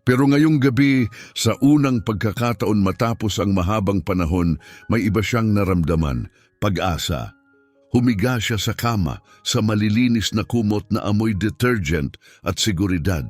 Pero ngayong gabi, sa unang pagkakataon matapos ang mahabang panahon, may iba siyang naramdaman, pag-asa. Humiga siya sa kama, sa malilinis na kumot na amoy detergent at seguridad.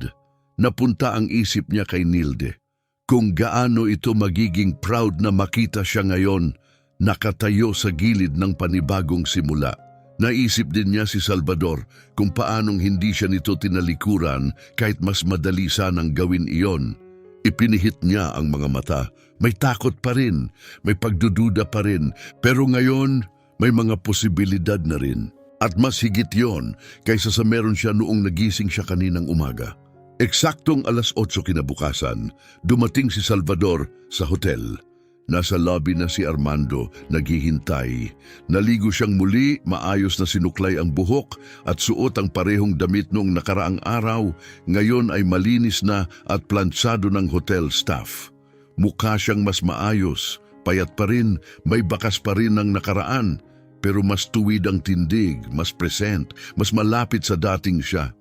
Napunta ang isip niya kay Nilde. Kung gaano ito magiging proud na makita siya ngayon, nakatayo sa gilid ng panibagong simula. Naisip din niya si Salvador kung paanong hindi siya nito tinalikuran kahit mas madali sanang gawin iyon. Ipinihit niya ang mga mata. May takot pa rin, may pagdududa pa rin, pero ngayon may mga posibilidad na rin. At mas higit yon kaysa sa meron siya noong nagising siya kaninang umaga. Eksaktong 8:00 kinabukasan, dumating si Salvador sa hotel. Nasa lobby na si Armando, naghihintay. Naligo siyang muli, maayos na sinuklay ang buhok at suot ang parehong damit noong nakaraang araw. Ngayon ay malinis na at plantsado ng hotel staff. Mukha siyang mas maayos, payat pa rin, may bakas pa rin ng nakaraan. Pero mas tuwid ang tindig, mas present, mas malapit sa dating siya.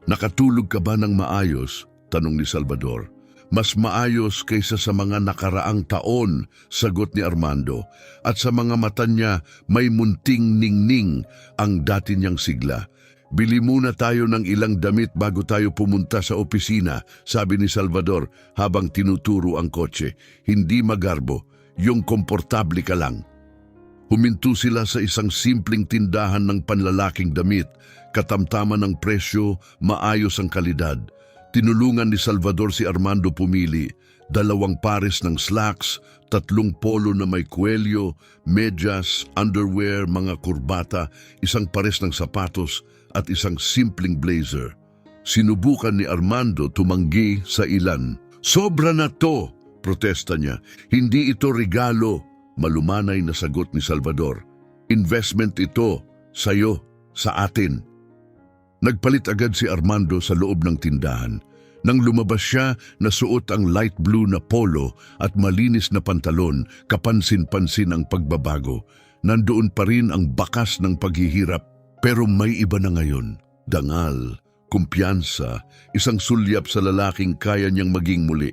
Nakatulog ka ba ng maayos? Tanong ni Salvador. Mas maayos kaysa sa mga nakaraang taon, sagot ni Armando. At sa mga mata niya may munting ningning ang dati niyang sigla. Bili muna tayo ng ilang damit bago tayo pumunta sa opisina, sabi ni Salvador habang tinuturo ang kotse. Hindi magarbo, yung komportable ka lang. Huminto sila sa isang simpleng tindahan ng panlalaking damit, katamtaman ng presyo, maayos ang kalidad. Tinulungan ni Salvador si Armando pumili, 2 pares ng slacks, 3 polo na may kwelyo, medyas, underwear, mga kurbata, 1 pares ng sapatos at 1 simpleng blazer. Sinubukan ni Armando tumanggi sa ilan. Sobra na to, protesta niya. Hindi ito regalo, malumanay na sagot ni Salvador. Investment ito, sayo, sa atin. Nagpalit agad si Armando sa loob ng tindahan. Nang lumabas siya, nasuot ang light blue na polo at malinis na pantalon, kapansin-pansin ang pagbabago. Nandoon pa rin ang bakas ng paghihirap, pero may iba na ngayon. Dangal, kumpiyansa, isang sulyap sa lalaking kaya niyang maging muli.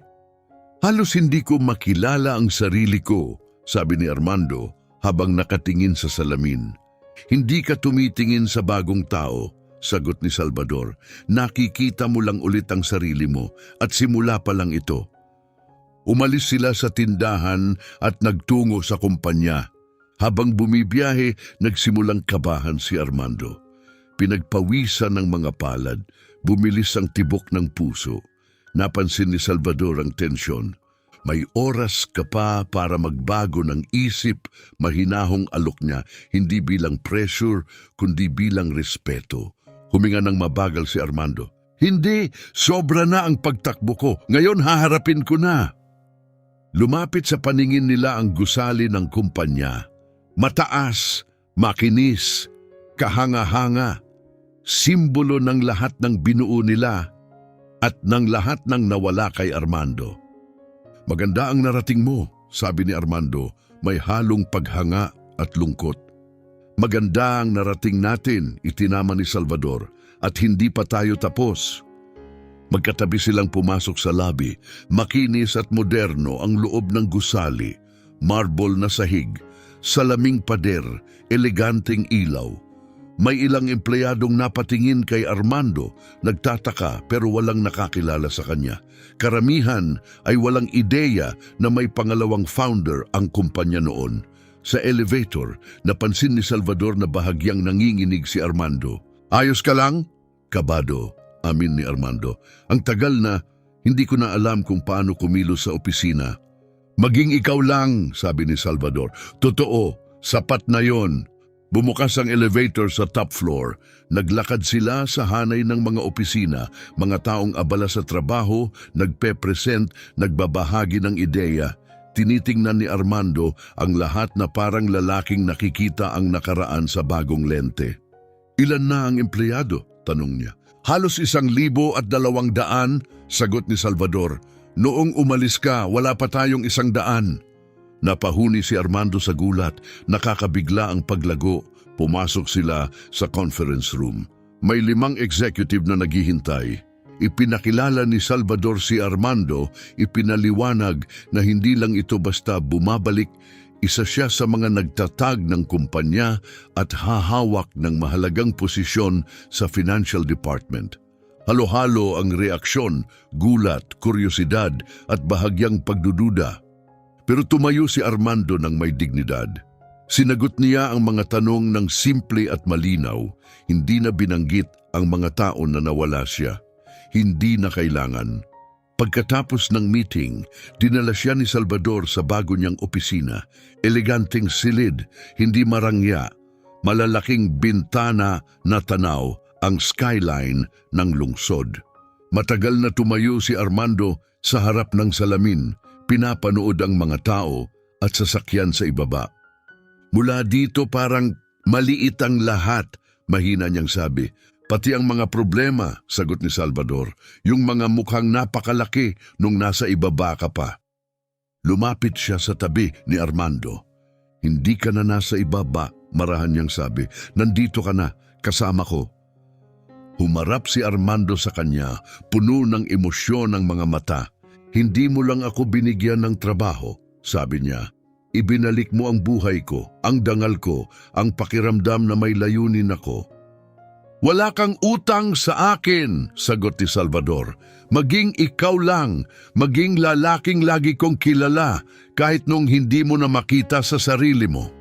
Halos hindi ko makilala ang sarili ko, sabi ni Armando habang nakatingin sa salamin. Hindi ka tumitingin sa bagong tao, sagot ni Salvador. Nakikita mo lang ulit ang sarili mo at simula pa lang ito. Umalis sila sa tindahan at nagtungo sa kumpanya. Habang bumibiyahe, nagsimulang kabahan si Armando. Pinagpawisan ng mga palad, bumilis ang tibok ng puso. Napansin ni Salvador ang tensyon. May oras ka pa para magbago ng isip, mahinahong alok niya, hindi bilang pressure, kundi bilang respeto. Huminga ng mabagal si Armando. Hindi, sobra na ang pagtakbo ko. Ngayon haharapin ko na. Lumapit sa paningin nila ang gusali ng kumpanya. Mataas, makinis, kahanga-hanga. Simbolo ng lahat ng binuo nila at ng lahat ng nawala kay Armando. Maganda ang narating mo, sabi ni Armando, may halong paghanga at lungkot. Maganda ang narating natin, itinama ni Salvador, at hindi pa tayo tapos. Magkatabi silang pumasok sa lobby, makinis at moderno ang loob ng gusali, marble na sahig, salaming pader, eleganteng ilaw. May ilang empleyadong napatingin kay Armando, nagtataka pero walang nakakilala sa kanya. Karamihan ay walang ideya na may pangalawang founder ang kumpanya noon. Sa elevator, napansin ni Salvador na bahagyang nanginginig si Armando. Ayos ka lang? Kabado, amin ni Armando. Ang tagal na, hindi ko na alam kung paano kumilos sa opisina. Maging ikaw lang, sabi ni Salvador. Totoo, sapat na yon. Bumukas ang elevator sa top floor. Naglakad sila sa hanay ng mga opisina, mga taong abala sa trabaho, nagpe-present, nagbabahagi ng ideya. Tinitingnan ni Armando ang lahat na parang lalaking nakikita ang nakaraan sa bagong lente. Ilan na ang empleyado? Tanong niya. Halos 1,200, sagot ni Salvador. Noong umalis ka, wala pa tayong 100. Napahuni si Armando sa gulat, nakakabigla ang paglago. Pumasok sila sa conference room. May 5 executive na naghihintay. Ipinakilala ni Salvador si Armando, ipinaliwanag na hindi lang ito basta bumabalik, isa siya sa mga nagtatag ng kumpanya at hahawak ng mahalagang posisyon sa financial department. Halo-halo ang reaksyon, gulat, kuryosidad at bahagyang pagdududa. Pero tumayo si Armando ng may dignidad. Sinagot niya ang mga tanong ng simple at malinaw, hindi na binanggit ang mga tao na nawala siya. Hindi na kailangan. Pagkatapos ng meeting, dinala siya ni Salvador sa bago niyang opisina. Eleganteng silid, hindi marangya, malalaking bintana na tanaw ang skyline ng lungsod. Matagal na tumayo si Armando sa harap ng salamin, pinapanood ang mga tao at sasakyan sa ibaba. Mula dito parang maliit ang lahat, mahina niyang sabi. Pati ang mga problema, sagot ni Salvador, yung mga mukhang napakalaki nung nasa ibaba ka pa. Lumapit siya sa tabi ni Armando. Hindi ka na nasa ibaba, marahan niyang sabi. Nandito ka na, kasama ko. Humarap si Armando sa kanya, puno ng emosyon ang mga mata. Hindi mo lang ako binigyan ng trabaho, sabi niya. Ibinalik mo ang buhay ko, ang dangal ko, ang pakiramdam na may layunin ako. Wala kang utang sa akin, sagot ni Salvador. Maging ikaw lang, maging lalaking lagi kong kilala, kahit nung hindi mo na makita sa sarili mo.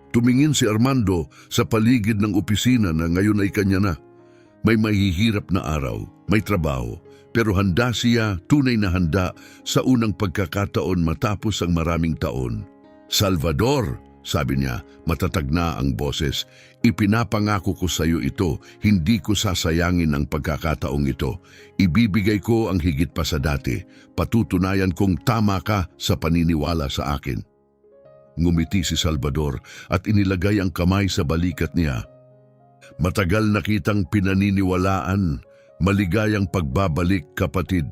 Tumingin si Armando sa paligid ng opisina na ngayon ay kanya na. May mahihirap na araw, may trabaho, pero handa siya, tunay na handa, sa unang pagkakataon matapos ang maraming taon. Salvador, sabi niya, matatag na ang boses, ipinapangako ko sa iyo ito, hindi ko sasayangin ang pagkakataong ito. Ibibigay ko ang higit pa sa dati, patutunayan kong tama ka sa paniniwala sa akin. Ngumiti si Salvador at inilagay ang kamay sa balikat niya. Matagal na kitang pinaniniwalaan, maligayang pagbabalik kapatid.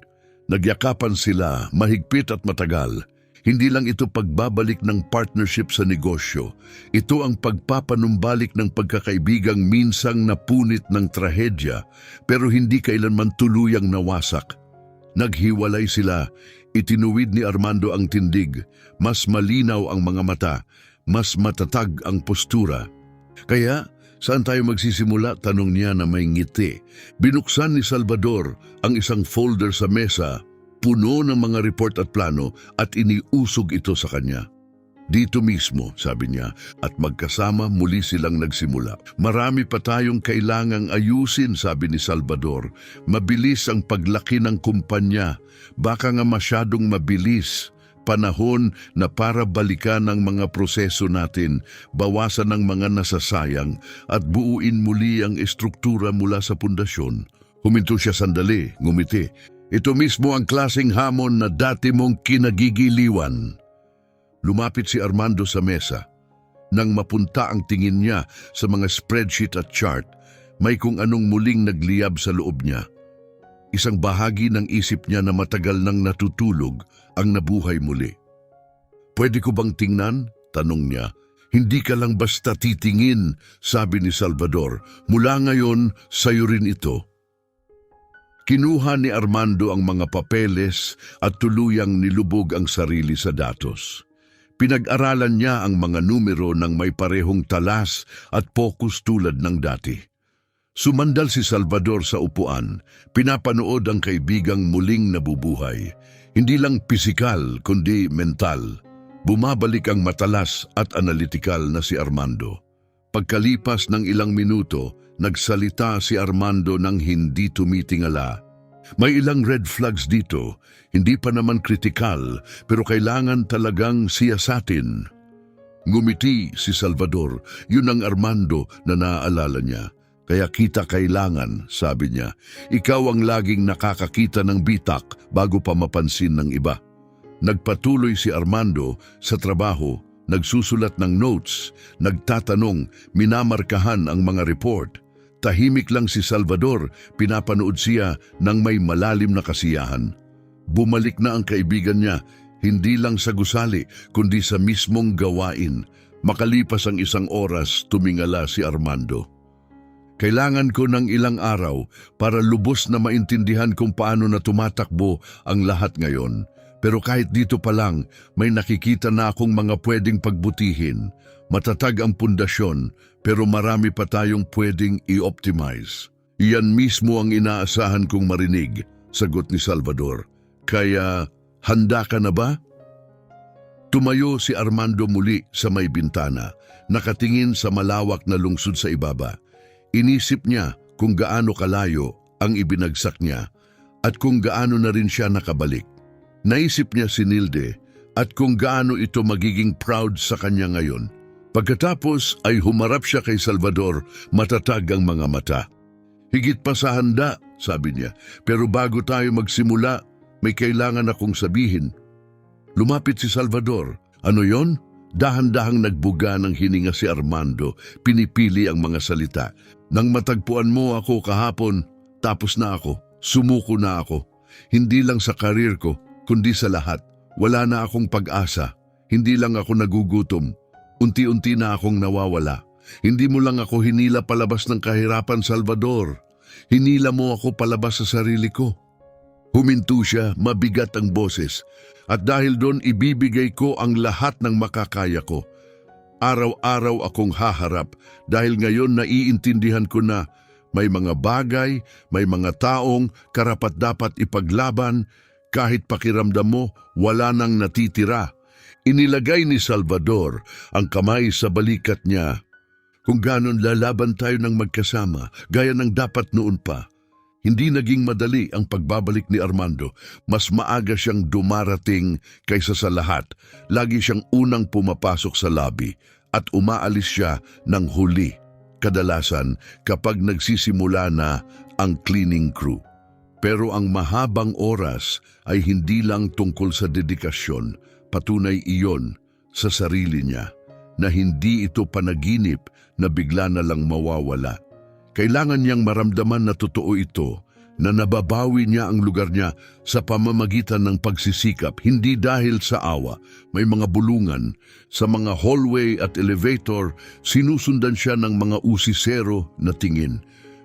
Nagyakapan sila, mahigpit at matagal. Hindi lang ito pagbabalik ng partnership sa negosyo. Ito ang pagpapanumbalik ng pagkakaibigang minsang napunit ng trahedya pero hindi kailanman tuluyang nawasak. Naghiwalay sila. Itinuwid ni Armando ang tindig. Mas malinaw ang mga mata. Mas matatag ang postura. Kaya, saan tayo magsisimula? Tanong niya na may ngiti. Binuksan ni Salvador ang isang folder sa mesa, puno ng mga report at plano at iniusog ito sa kanya. Dito mismo, sabi niya, at magkasama muli silang nagsimula. Marami pa tayong kailangang ayusin, sabi ni Salvador. Mabilis ang paglaki ng kumpanya. Baka nga masyadong mabilis. Panahon na para balikan ang mga proseso natin, bawasan ang mga nasasayang at buuin muli ang estruktura mula sa pundasyon. Huminto siya sandali, ngumiti. Ito mismo ang klaseng hamon na dati mong kinagigiliwan. Lumapit si Armando sa mesa. Nang mapunta ang tingin niya sa mga spreadsheet at chart, may kung anong muling nagliyab sa loob niya. Isang bahagi ng isip niya na matagal nang natutulog ang nabuhay muli. Pwede ko bang tingnan? Tanong niya. Hindi ka lang basta titingin, sabi ni Salvador. Mula ngayon, sayo rin ito. Kinuha ni Armando ang mga papeles at tuluyang nilubog ang sarili sa datos. Pinag-aralan niya ang mga numero ng may parehong talas at focus tulad ng dati. Sumandal si Salvador sa upuan, pinapanood ang kaibigang muling nabubuhay. Hindi lang pisikal kundi mental. Bumabalik ang matalas at analytical na si Armando. Pagkalipas ng ilang minuto, nagsalita si Armando nang hindi tumitingala. May ilang red flags dito, hindi pa naman kritikal, pero kailangan talagang siyasatin. Ngumiti si Salvador, yun ang Armando na naaalala niya. Kaya kita kailangan, sabi niya, ikaw ang laging nakakakita ng bitak bago pa mapansin ng iba. Nagpatuloy si Armando sa trabaho, nagsusulat ng notes, nagtatanong, minamarkahan ang mga report. Tahimik lang si Salvador, pinapanood siya ng may malalim na kasiyahan. Bumalik na ang kaibigan niya, hindi lang sa gusali, kundi sa mismong gawain. Makalipas ang 1 oras, tumingala si Armando. Kailangan ko ng ilang araw para lubos na maintindihan kung paano na tumatakbo ang lahat ngayon. Pero kahit dito pa lang, may nakikita na akong mga pwedeng pagbutihin. Matatag ang pundasyon, pero marami pa tayong pwedeng i-optimize. Iyan mismo ang inaasahan kong marinig, sagot ni Salvador. Kaya, handa ka na ba? Tumayo si Armando muli sa may bintana, nakatingin sa malawak na lungsod sa ibaba. Inisip niya kung gaano kalayo ang ibinagsak niya at kung gaano na rin siya nakabalik. Naisip niya si Nilde at kung gaano ito magiging proud sa kanya ngayon. Pagkatapos ay humarap siya kay Salvador, matatag ang mga mata. Higit pa sa handa, sabi niya, pero bago tayo magsimula, may kailangan akong sabihin. Lumapit si Salvador. Ano yon? Dahan-dahang nagbuga ng hininga si Armando, pinipili ang mga salita. Nang matagpuan mo ako kahapon, tapos na ako, sumuko na ako. Hindi lang sa karir ko, kundi sa lahat. Wala na akong pag-asa. Hindi lang ako nagugutom. Unti-unti na akong nawawala. Hindi mo lang ako hinila palabas ng kahirapan, Salvador. Hinila mo ako palabas sa sarili ko. Huminto siya, mabigat ang boses. At dahil doon ibibigay ko ang lahat ng makakaya ko. Araw-araw akong haharap dahil ngayon naiintindihan ko na may mga bagay, may mga taong karapat-dapat ipaglaban kahit pakiramdam mo wala nang natitira. Inilagay ni Salvador ang kamay sa balikat niya. Kung ganon lalaban tayo ng magkasama, gaya ng dapat noon pa. Hindi naging madali ang pagbabalik ni Armando. Mas maaga siyang dumarating kaysa sa lahat. Lagi siyang unang pumapasok sa lobby at umaalis siya ng huli. Kadalasan kapag nagsisimula na ang cleaning crew. Pero ang mahabang oras ay hindi lang tungkol sa dedikasyon. Patunay iyon sa sarili niya na hindi ito panaginip na bigla na lang mawawala. Kailangan niyang maramdaman na totoo ito, na nababawi niya ang lugar niya sa pamamagitan ng pagsisikap, hindi dahil sa awa. May mga bulungan, sa mga hallway at elevator, sinusundan siya ng mga usisero na tingin.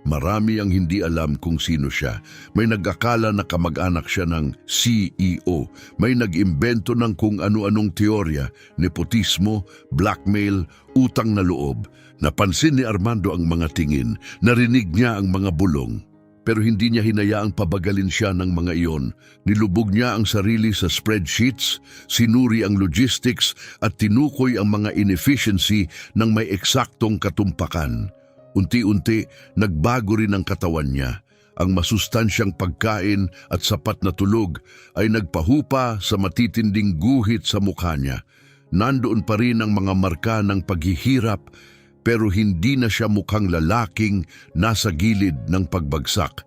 Marami ang hindi alam kung sino siya. May nag-akala na kamag-anak siya ng CEO. May nag-imbento ng kung ano-anong teorya, nepotismo, blackmail, utang na loob. Napansin ni Armando ang mga tingin, narinig niya ang mga bulong. Pero hindi niya hinayaang pabagalin siya ng mga iyon. Nilubog niya ang sarili sa spreadsheets, sinuri ang logistics at tinukoy ang mga inefficiency ng may eksaktong katumpakan. Unti-unti, nagbago rin ang katawan niya. Ang masustansyang pagkain at sapat na tulog ay nagpahupa sa matitinding guhit sa mukha niya. Nandoon pa rin ang mga marka ng paghihirap, pero hindi na siya mukhang lalaking nasa gilid ng pagbagsak.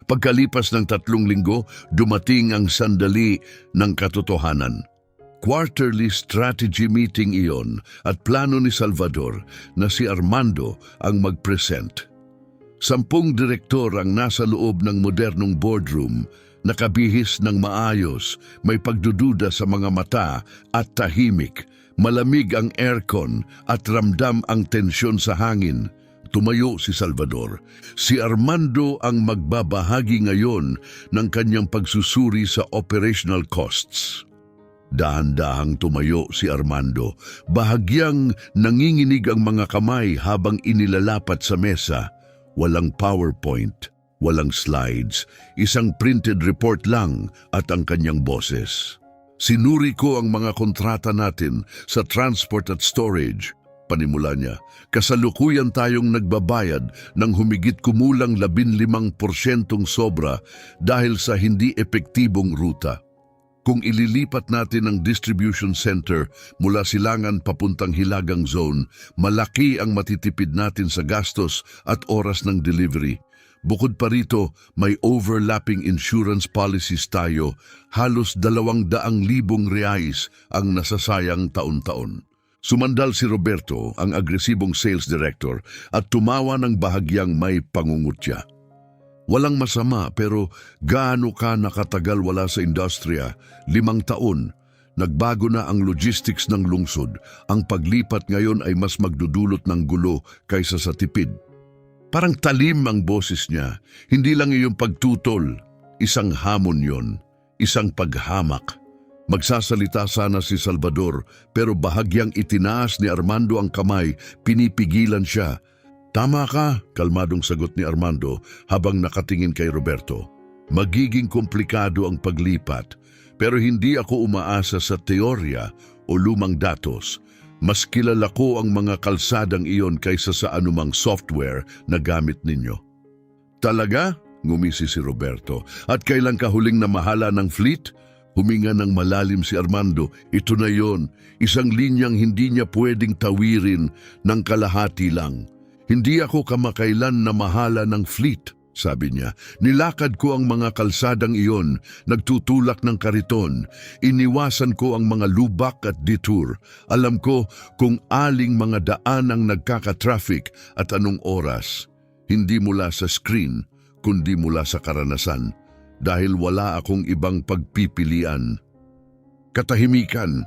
Pagkalipas ng 3 linggo, dumating ang sandali ng katotohanan. Quarterly strategy meeting iyon at plano ni Salvador na si Armando ang mag-present. 10 direktor ang nasa loob ng modernong boardroom, nakabihis ng maayos, may pagdududa sa mga mata at tahimik. Malamig ang aircon at ramdam ang tensyon sa hangin. Tumayo si Salvador. Si Armando ang magbabahagi ngayon ng kanyang pagsusuri sa operational costs. Dahan-dahang tumayo si Armando. Bahagyang nanginginig ang mga kamay habang inilalapat sa mesa. Walang PowerPoint, walang slides, isang printed report lang at ang kanyang boses. Sinuri ko ang mga kontrata natin sa transport at storage. Panimula niya, kasalukuyan tayong nagbabayad ng humigit kumulang 15% sobra dahil sa hindi epektibong ruta. Kung ililipat natin ang distribution center mula Silangan papuntang Hilagang Zone, malaki ang matitipid natin sa gastos at oras ng delivery. Bukod pa rito, may overlapping insurance policies tayo, halos 200,000 reais ang nasasayang taon-taon. Sumandal si Roberto, ang agresibong sales director, at tumawa ng bahagyang may pangungutya. Walang masama pero gaano ka nakatagal wala sa industriya? 5 taon. Nagbago na ang logistics ng lungsod. Ang paglipat ngayon ay mas magdudulot ng gulo kaysa sa tipid. Parang talim ang boses niya. Hindi lang iyong pagtutol. Isang hamon yon. Isang paghamak. Magsasalita sana si Salvador pero bahagyang itinaas ni Armando ang kamay, pinipigilan siya. Tama ka, kalmadong sagot ni Armando habang nakatingin kay Roberto. Magiging komplikado ang paglipat pero hindi ako umaasa sa teorya o lumang datos. Mas kilala ko ang mga kalsadang iyon kaysa sa anumang software na gamit ninyo. Talaga? Ngumisi si Roberto. At kailan ka huling namahala ng fleet? Huminga ng malalim si Armando. Ito na yon, isang linyang hindi niya pwedeng tawirin ng kalahati lang. Hindi ako kamakailan na mahala ng fleet, sabi niya. Nilakad ko ang mga kalsadang iyon, nagtutulak ng kariton. Iniwasan ko ang mga lubak at detour. Alam ko kung aling mga daan ang nagkaka-traffic at anong oras. Hindi mula sa screen, kundi mula sa karanasan. Dahil wala akong ibang pagpipilian. Katahimikan.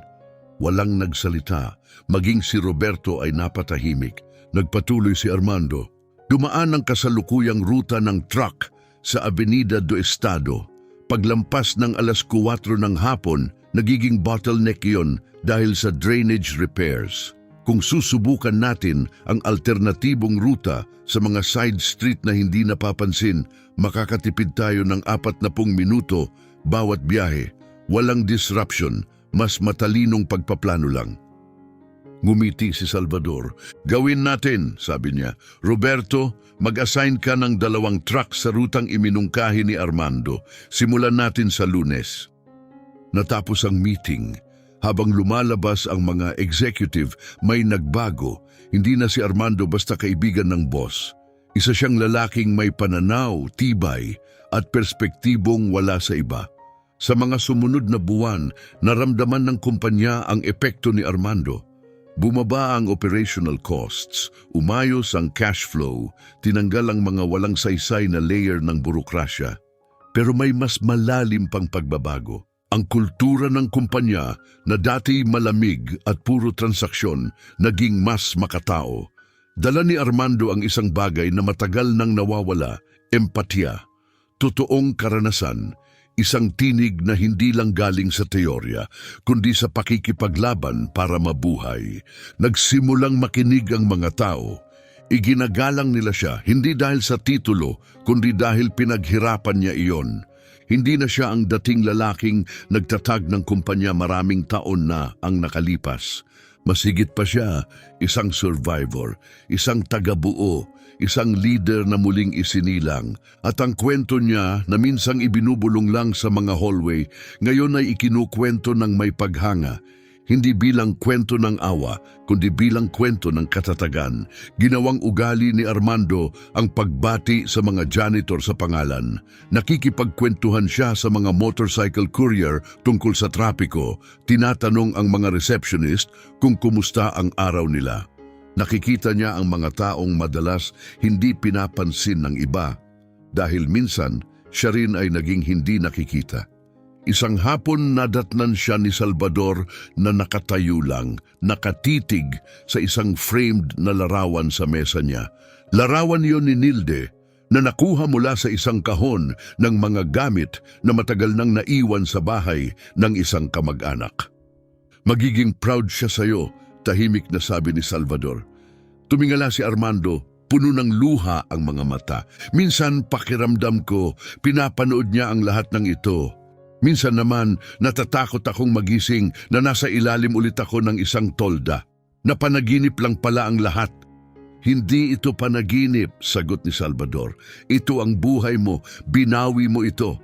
Walang nagsalita. Maging si Roberto ay napatahimik. Nagpatuloy si Armando. Dumaan ang kasalukuyang ruta ng truck sa Avenida do Estado. Paglampas ng 4:00 ng hapon, nagiging bottleneck iyon dahil sa drainage repairs. Kung susubukan natin ang alternatibong ruta sa mga side street na hindi napapansin, makakatipid tayo ng 40 minuto bawat biyahe. Walang disruption, mas matalinong pagpaplano lang. Ngumiti si Salvador. Gawin natin, sabi niya. Roberto, mag-assign ka ng 2 truck sa rutang iminungkahi ni Armando. Simulan natin sa Lunes. Natapos ang meeting. Habang lumalabas ang mga executive, may nagbago. Hindi na si Armando basta kaibigan ng boss. Isa siyang lalaking may pananaw, tibay, at perspektibong wala sa iba. Sa mga sumunod na buwan, naramdaman ng kumpanya ang epekto ni Armando. Bumaba ang operational costs, umayos ang cash flow, tinanggal ang mga walang saysay na layer ng burokrasya. Pero may mas malalim pang pagbabago. Ang kultura ng kumpanya na dati malamig at puro transaksyon naging mas makatao. Dala ni Armando ang isang bagay na matagal nang nawawala, empatya, totoong karanasan, isang tinig na hindi lang galing sa teorya, kundi sa pakikipaglaban para mabuhay. Nagsimulang makinig ang mga tao. Iginagalang nila siya hindi dahil sa titulo, kundi dahil pinaghirapan niya iyon. Hindi na siya ang dating lalaking nagtatag ng kumpanya maraming taon na ang nakalipas. Masigit pa siya, isang survivor, isang tagabuo, isang leader na muling isinilang. At ang kwento niya na minsang ibinubulong lang sa mga hallway, ngayon ay ikinukwento ng may paghanga. Hindi bilang kwento ng awa, kundi bilang kwento ng katatagan. Ginawang ugali ni Armando ang pagbati sa mga janitor sa pangalan. Nakikipagkwentuhan siya sa mga motorcycle courier tungkol sa trapiko. Tinatanong ang mga receptionist kung kumusta ang araw nila. Nakikita niya ang mga taong madalas hindi pinapansin ng iba dahil minsan siya rin ay naging hindi nakikita. Isang hapon nadatnan siya ni Salvador na nakatayo lang, nakatitig sa isang framed na larawan sa mesa niya. Larawan iyon ni Nilde na nakuha mula sa isang kahon ng mga gamit na matagal nang naiwan sa bahay ng isang kamag-anak. Magiging proud siya sa iyo, tahimik na sabi ni Salvador. Tumingala si Armando, puno ng luha ang mga mata. Minsan pakiramdam ko, pinapanood niya ang lahat ng ito. Minsan naman, natatakot akong magising na nasa ilalim ulit ako ng isang tolda. Napanaginip lang pala ang lahat. Hindi ito panaginip, sagot ni Salvador. Ito ang buhay mo, binawi mo ito.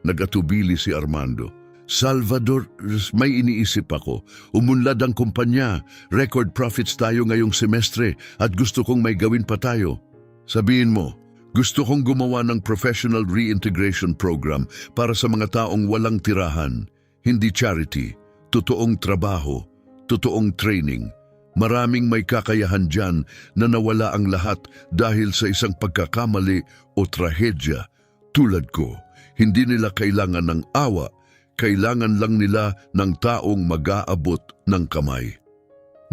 Nagatubili si Armando. Salvador, may iniisip ako. Umunlad ang kumpanya, record profits tayo ngayong semestre at gusto kong may gawin pa tayo. Sabihin mo, gusto kong gumawa ng professional reintegration program para sa mga taong walang tirahan, hindi charity, totoong trabaho, totoong training. Maraming may kakayahan dyan na nawala ang lahat dahil sa isang pagkakamali o trahedya. Tulad ko, hindi nila kailangan ng awa, kailangan lang nila ng taong mag-aabot ng kamay.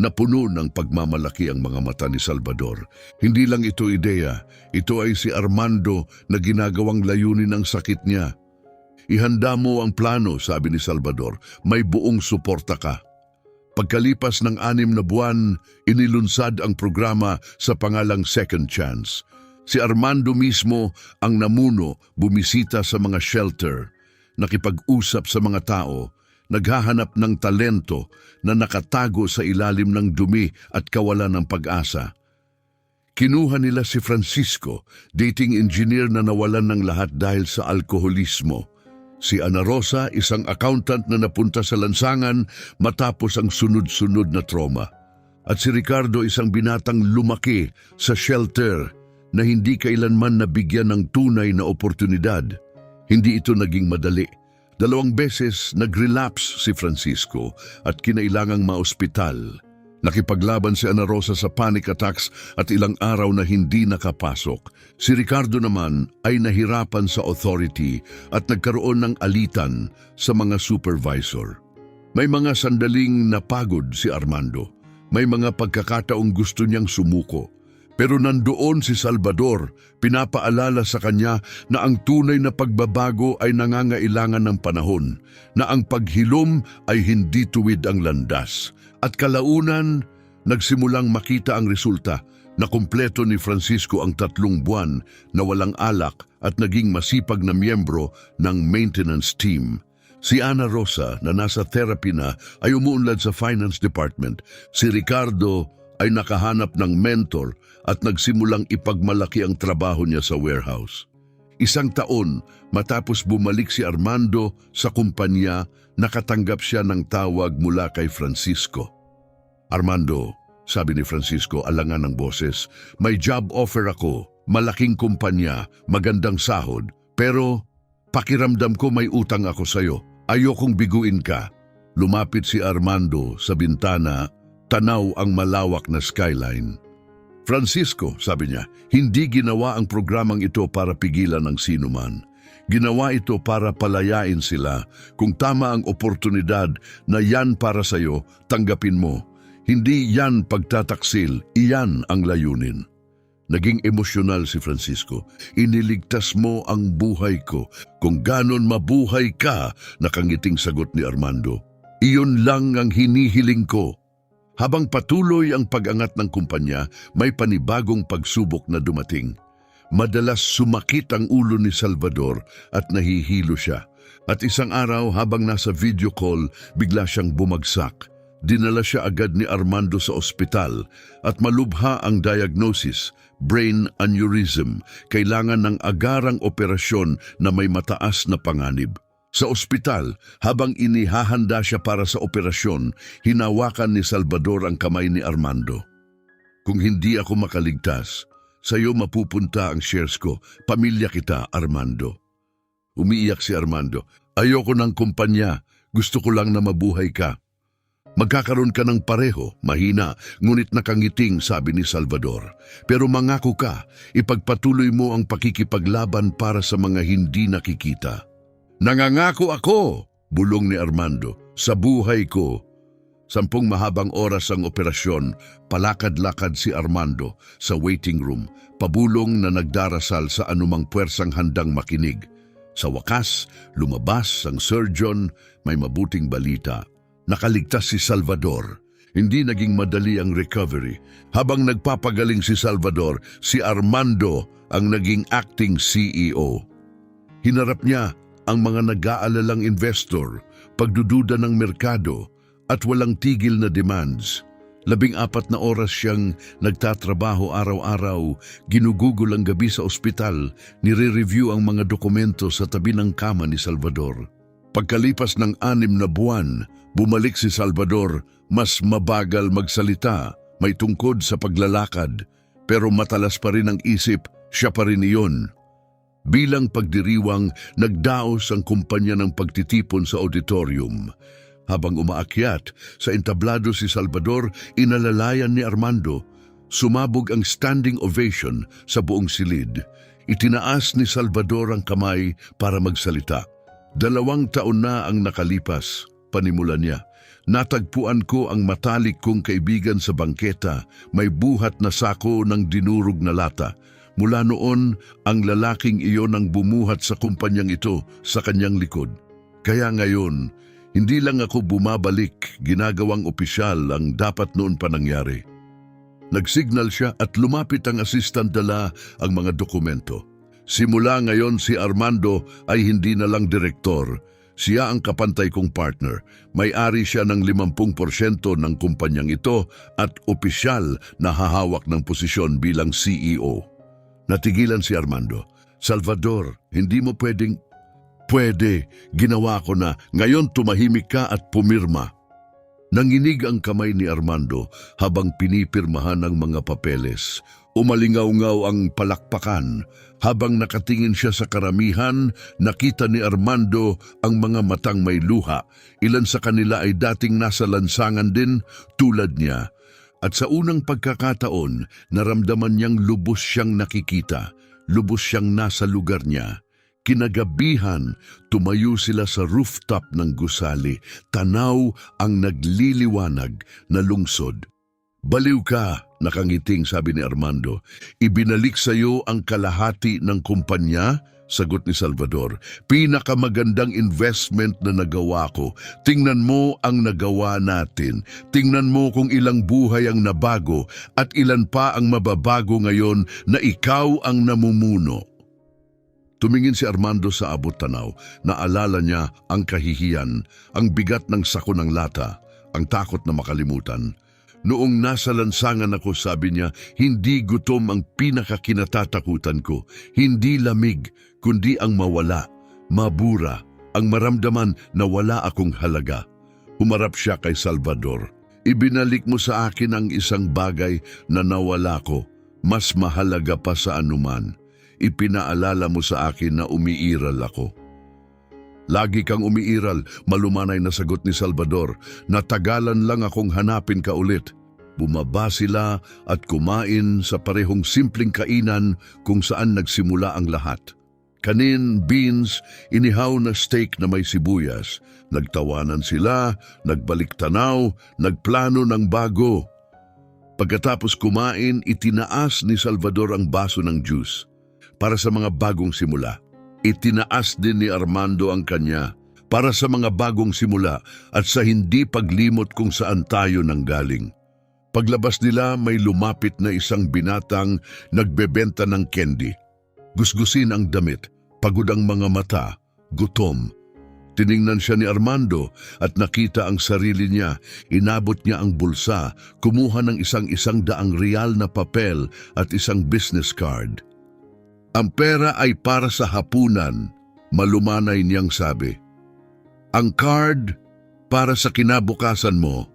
Napuno ng pagmamalaki ang mga mata ni Salvador. Hindi lang ito ideya, ito ay si Armando na ginagawang layunin ng sakit niya. Ihanda mo ang plano, sabi ni Salvador, may buong suporta ka. Pagkalipas ng 6 na buwan, inilunsad ang programa sa pangalang Second Chance. Si Armando mismo ang namuno, bumisita sa mga shelter, nakipag-usap sa mga tao, naghahanap ng talento na nakatago sa ilalim ng dumi at kawalan ng pag-asa. Kinuha nila si Francisco, dating engineer na nawalan ng lahat dahil sa alkoholismo. Si Ana Rosa, isang accountant na napunta sa lansangan matapos ang sunod-sunod na trauma. At si Ricardo, isang binatang lumaki sa shelter na hindi kailanman nabigyan ng tunay na oportunidad. Hindi ito naging madali. 2 beses nag-relapse si Francisco at kinailangang maospital. Nakipaglaban si Ana Rosa sa panic attacks at ilang araw na hindi nakapasok. Si Ricardo naman ay nahirapan sa authority at nagkaroon ng alitan sa mga supervisor. May mga sandaling napagod si Armando. May mga pagkakataong gusto niyang sumuko. Pero nandoon si Salvador, pinapaalala sa kanya na ang tunay na pagbabago ay nangangailangan ng panahon, na ang paghilom ay hindi tuwid ang landas. At kalaunan, nagsimulang makita ang resulta na kumpleto ni Francisco ang 3 buwan na walang alak at naging masipag na miyembro ng maintenance team. Si Ana Rosa na nasa therapy na ay umuunlad sa finance department. Si Ricardo ay nakahanap ng mentor at nagsimulang ipagmalaki ang trabaho niya sa warehouse. 1 taon matapos bumalik si Armando sa kumpanya, nakatanggap siya ng tawag mula kay Francisco. Armando, sabi ni Francisco, alangan ng boses, may job offer ako, malaking kumpanya, magandang sahod, pero pakiramdam ko may utang ako sa'yo. Ayokong biguin ka. Lumapit si Armando sa bintana, tanaw ang malawak na skyline. Francisco, sabi niya, hindi ginawa ang programang ito para pigilan ng sinuman. Ginawa ito para palayain sila. Kung tama ang oportunidad na yan para sa'yo, tanggapin mo. Hindi yan pagtataksil, iyan ang layunin. Naging emosyonal si Francisco. Iniligtas mo ang buhay ko. Kung ganon mabuhay ka, nakangiting sagot ni Armando. Iyon lang ang hinihiling ko. Habang patuloy ang pag-angat ng kumpanya, may panibagong pagsubok na dumating. Madalas sumakit ang ulo ni Salvador at nahihilo siya. At isang araw habang nasa video call, bigla siyang bumagsak. Dinala siya agad ni Armando sa ospital at malubha ang diagnosis, brain aneurysm. Kailangan ng agarang operasyon na may mataas na panganib. Sa ospital, habang inihahanda siya para sa operasyon, hinawakan ni Salvador ang kamay ni Armando. Kung hindi ako makaligtas, sa iyo mapupunta ang shares ko. Pamilya kita, Armando. Umiiyak si Armando. Ayoko ng kumpanya. Gusto ko lang na mabuhay ka. Magkakaroon ka ng pareho, mahina, ngunit nakangiting, sabi ni Salvador. Pero mangako ka, ipagpatuloy mo ang pakikipaglaban para sa mga hindi nakikita. Nangangako ako, bulong ni Armando, sa buhay ko. 10 mahabang oras ang operasyon, palakad-lakad si Armando sa waiting room, pabulong na nagdarasal sa anumang puwersang handang makinig. Sa wakas, lumabas ang surgeon, may mabuting balita. Nakaligtas si Salvador. Hindi naging madali ang recovery. Habang nagpapagaling si Salvador, si Armando ang naging acting CEO. Hinarap niya ang mga nag-aalalang investor, pagdududa ng merkado, at walang tigil na demands. 14 na oras siyang nagtatrabaho araw-araw, ginugugol ang gabi sa ospital, nire-review ang mga dokumento sa tabi ng kama ni Salvador. Pagkalipas ng 6 na buwan, bumalik si Salvador, mas mabagal magsalita, may tungkod sa paglalakad, pero matalas pa rin ang isip, siya pa rin iyon. Bilang pagdiriwang, nagdaos ang kumpanya ng pagtitipon sa auditorium. Habang umaakyat sa entablado si Salvador, inalalayan ni Armando. Sumabog ang standing ovation sa buong silid. Itinaas ni Salvador ang kamay para magsalita. 2 taon na ang nakalipas, panimula niya. Natagpuan ko ang matalik kong kaibigan sa bangketa, may buhat na sako ng dinurog na lata. Mula noon, ang lalaking iyon ang bumuhat sa kumpanyang ito sa kanyang likod. Kaya ngayon, hindi lang ako bumabalik, ginagawang opisyal ang dapat noon pa nangyari. Nagsignal siya at lumapit ang assistant, dala ang mga dokumento. Simula ngayon si Armando ay hindi na lang direktor. Siya ang kapantay kong partner. May-ari siya ng 50% ng kumpanyang ito at opisyal na hahawak ng posisyon bilang CEO. Natigilan si Armando. Salvador, hindi mo pwedeng... Pwede, ginawa ko na. Ngayon tumahimik ka at pumirma. Nanginig ang kamay ni Armando habang pinipirmahan ang mga papeles. Umalingaw-ngaw ang palakpakan. Habang nakatingin siya sa karamihan, nakita ni Armando ang mga matang may luha. Ilan sa kanila ay dating nasa lansangan din tulad niya. At sa unang pagkakataon, naramdaman niyang lubos siyang nakikita. Lubos siyang nasa lugar niya. Kinagabihan, tumayo sila sa rooftop ng gusali. Tanaw ang nagliliwanag na lungsod. Baliw ka, nakangiting sabi ni Armando. Ibinalik sa iyo ang kalahati ng kumpanya, sagot ni Salvador. Pinakamagandang investment na nagawa ko. Tingnan mo ang nagawa natin. Tingnan mo kung ilang buhay ang nabago at ilan pa ang mababago ngayon na ikaw ang namumuno. Tumingin si Armando sa abot tanaw. Naalala niya ang kahihiyan, ang bigat ng sako ng lata, ang takot na makalimutan. Noong nasa lansangan ako, sabi niya, hindi gutom ang pinakakinatatakutan ko. Hindi lamig, kundi ang mawala, mabura, ang maramdaman na wala akong halaga. Humarap siya kay Salvador. Ibinalik mo sa akin ang isang bagay na nawala ko, mas mahalaga pa sa anuman. Ipinaalala mo sa akin na umiiral ako. Lagi kang umiiral, malumanay na sagot ni Salvador. Natagalan lang akong hanapin ka ulit. Bumaba sila at kumain sa parehong simpleng kainan kung saan nagsimula ang lahat. Kanin, beans, inihaw na steak na may sibuyas. Nagtawanan sila, nagbalik tanaw, nagplano ng bago. Pagkatapos kumain, itinaas ni Salvador ang baso ng juice. Para sa mga bagong simula. Itinaas din ni Armando ang kanya para sa mga bagong simula at sa hindi paglimot kung saan tayo nanggaling. Paglabas nila, may lumapit na isang binatang nagbebenta ng candy. Gusgusin ang damit, pagod ang mga mata, gutom. Tiningnan siya ni Armando at nakita ang sarili niya. Inabot niya ang bulsa, kumuha ng isang daang na papel at isang business card. Ang pera ay para sa hapunan, malumanay niyang sabi. Ang card para sa kinabukasan mo.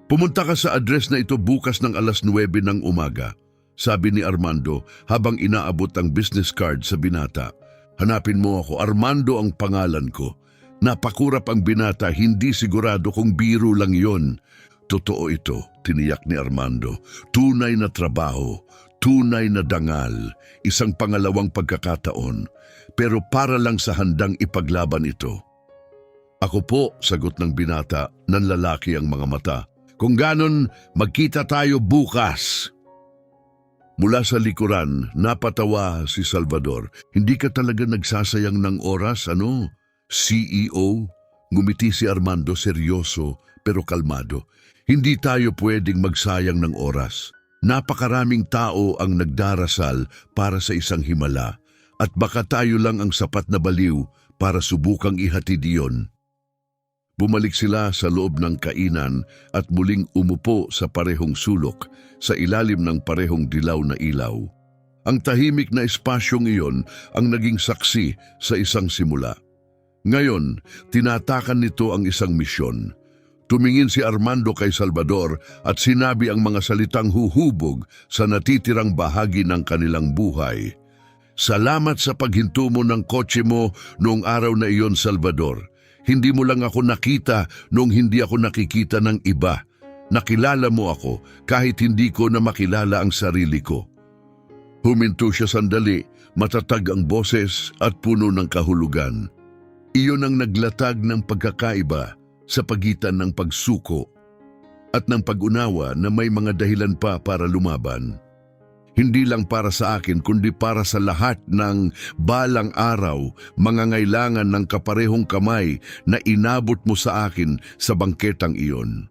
Pumunta ka sa address na ito bukas ng 9:00 ng umaga, sabi ni Armando habang inaabot ang business card sa binata. Hanapin mo ako, Armando ang pangalan ko. Napakurap ang binata, hindi sigurado kung biro lang yon. Totoo ito, tiniyak ni Armando. Tunay na trabaho. Tunay na dangal, isang pangalawang pagkakataon, pero para lang sa handang ipaglaban ito. Ako po, sagot ng binata, nanlalaki ang mga mata. Kung ganon, magkita tayo bukas. Mula sa likuran, napatawa si Salvador. Hindi ka talaga nagsasayang ng oras, ano? CEO? Ngumiti si Armando, seryoso pero kalmado. Hindi tayo pwedeng magsayang ng oras. Napakaraming tao ang nagdarasal para sa isang himala at baka tayo lang ang sapat na baliw para subukang ihatid iyon. Bumalik sila sa loob ng kainan at muling umupo sa parehong sulok sa ilalim ng parehong dilaw na ilaw. Ang tahimik na espasyong iyon ang naging saksi sa isang simula. Ngayon, tinatakan nito ang isang misyon. Tumingin si Armando kay Salvador at sinabi ang mga salitang huhubog sa natitirang bahagi ng kanilang buhay. Salamat sa paghinto mo ng kotse mo noong araw na iyon, Salvador. Hindi mo lang ako nakita noong hindi ako nakikita ng iba. Nakilala mo ako kahit hindi ko na makilala ang sarili ko. Huminto siya sandali, matatag ang boses at puno ng kahulugan. Iyon ang naglatag ng pagkakaiba sa pagitan ng pagsuko at ng pag-unawa na may mga dahilan pa para lumaban. Hindi lang para sa akin kundi para sa lahat ng balang araw, mangangailangan ng kaparehong kamay na inabot mo sa akin sa bangketang iyon.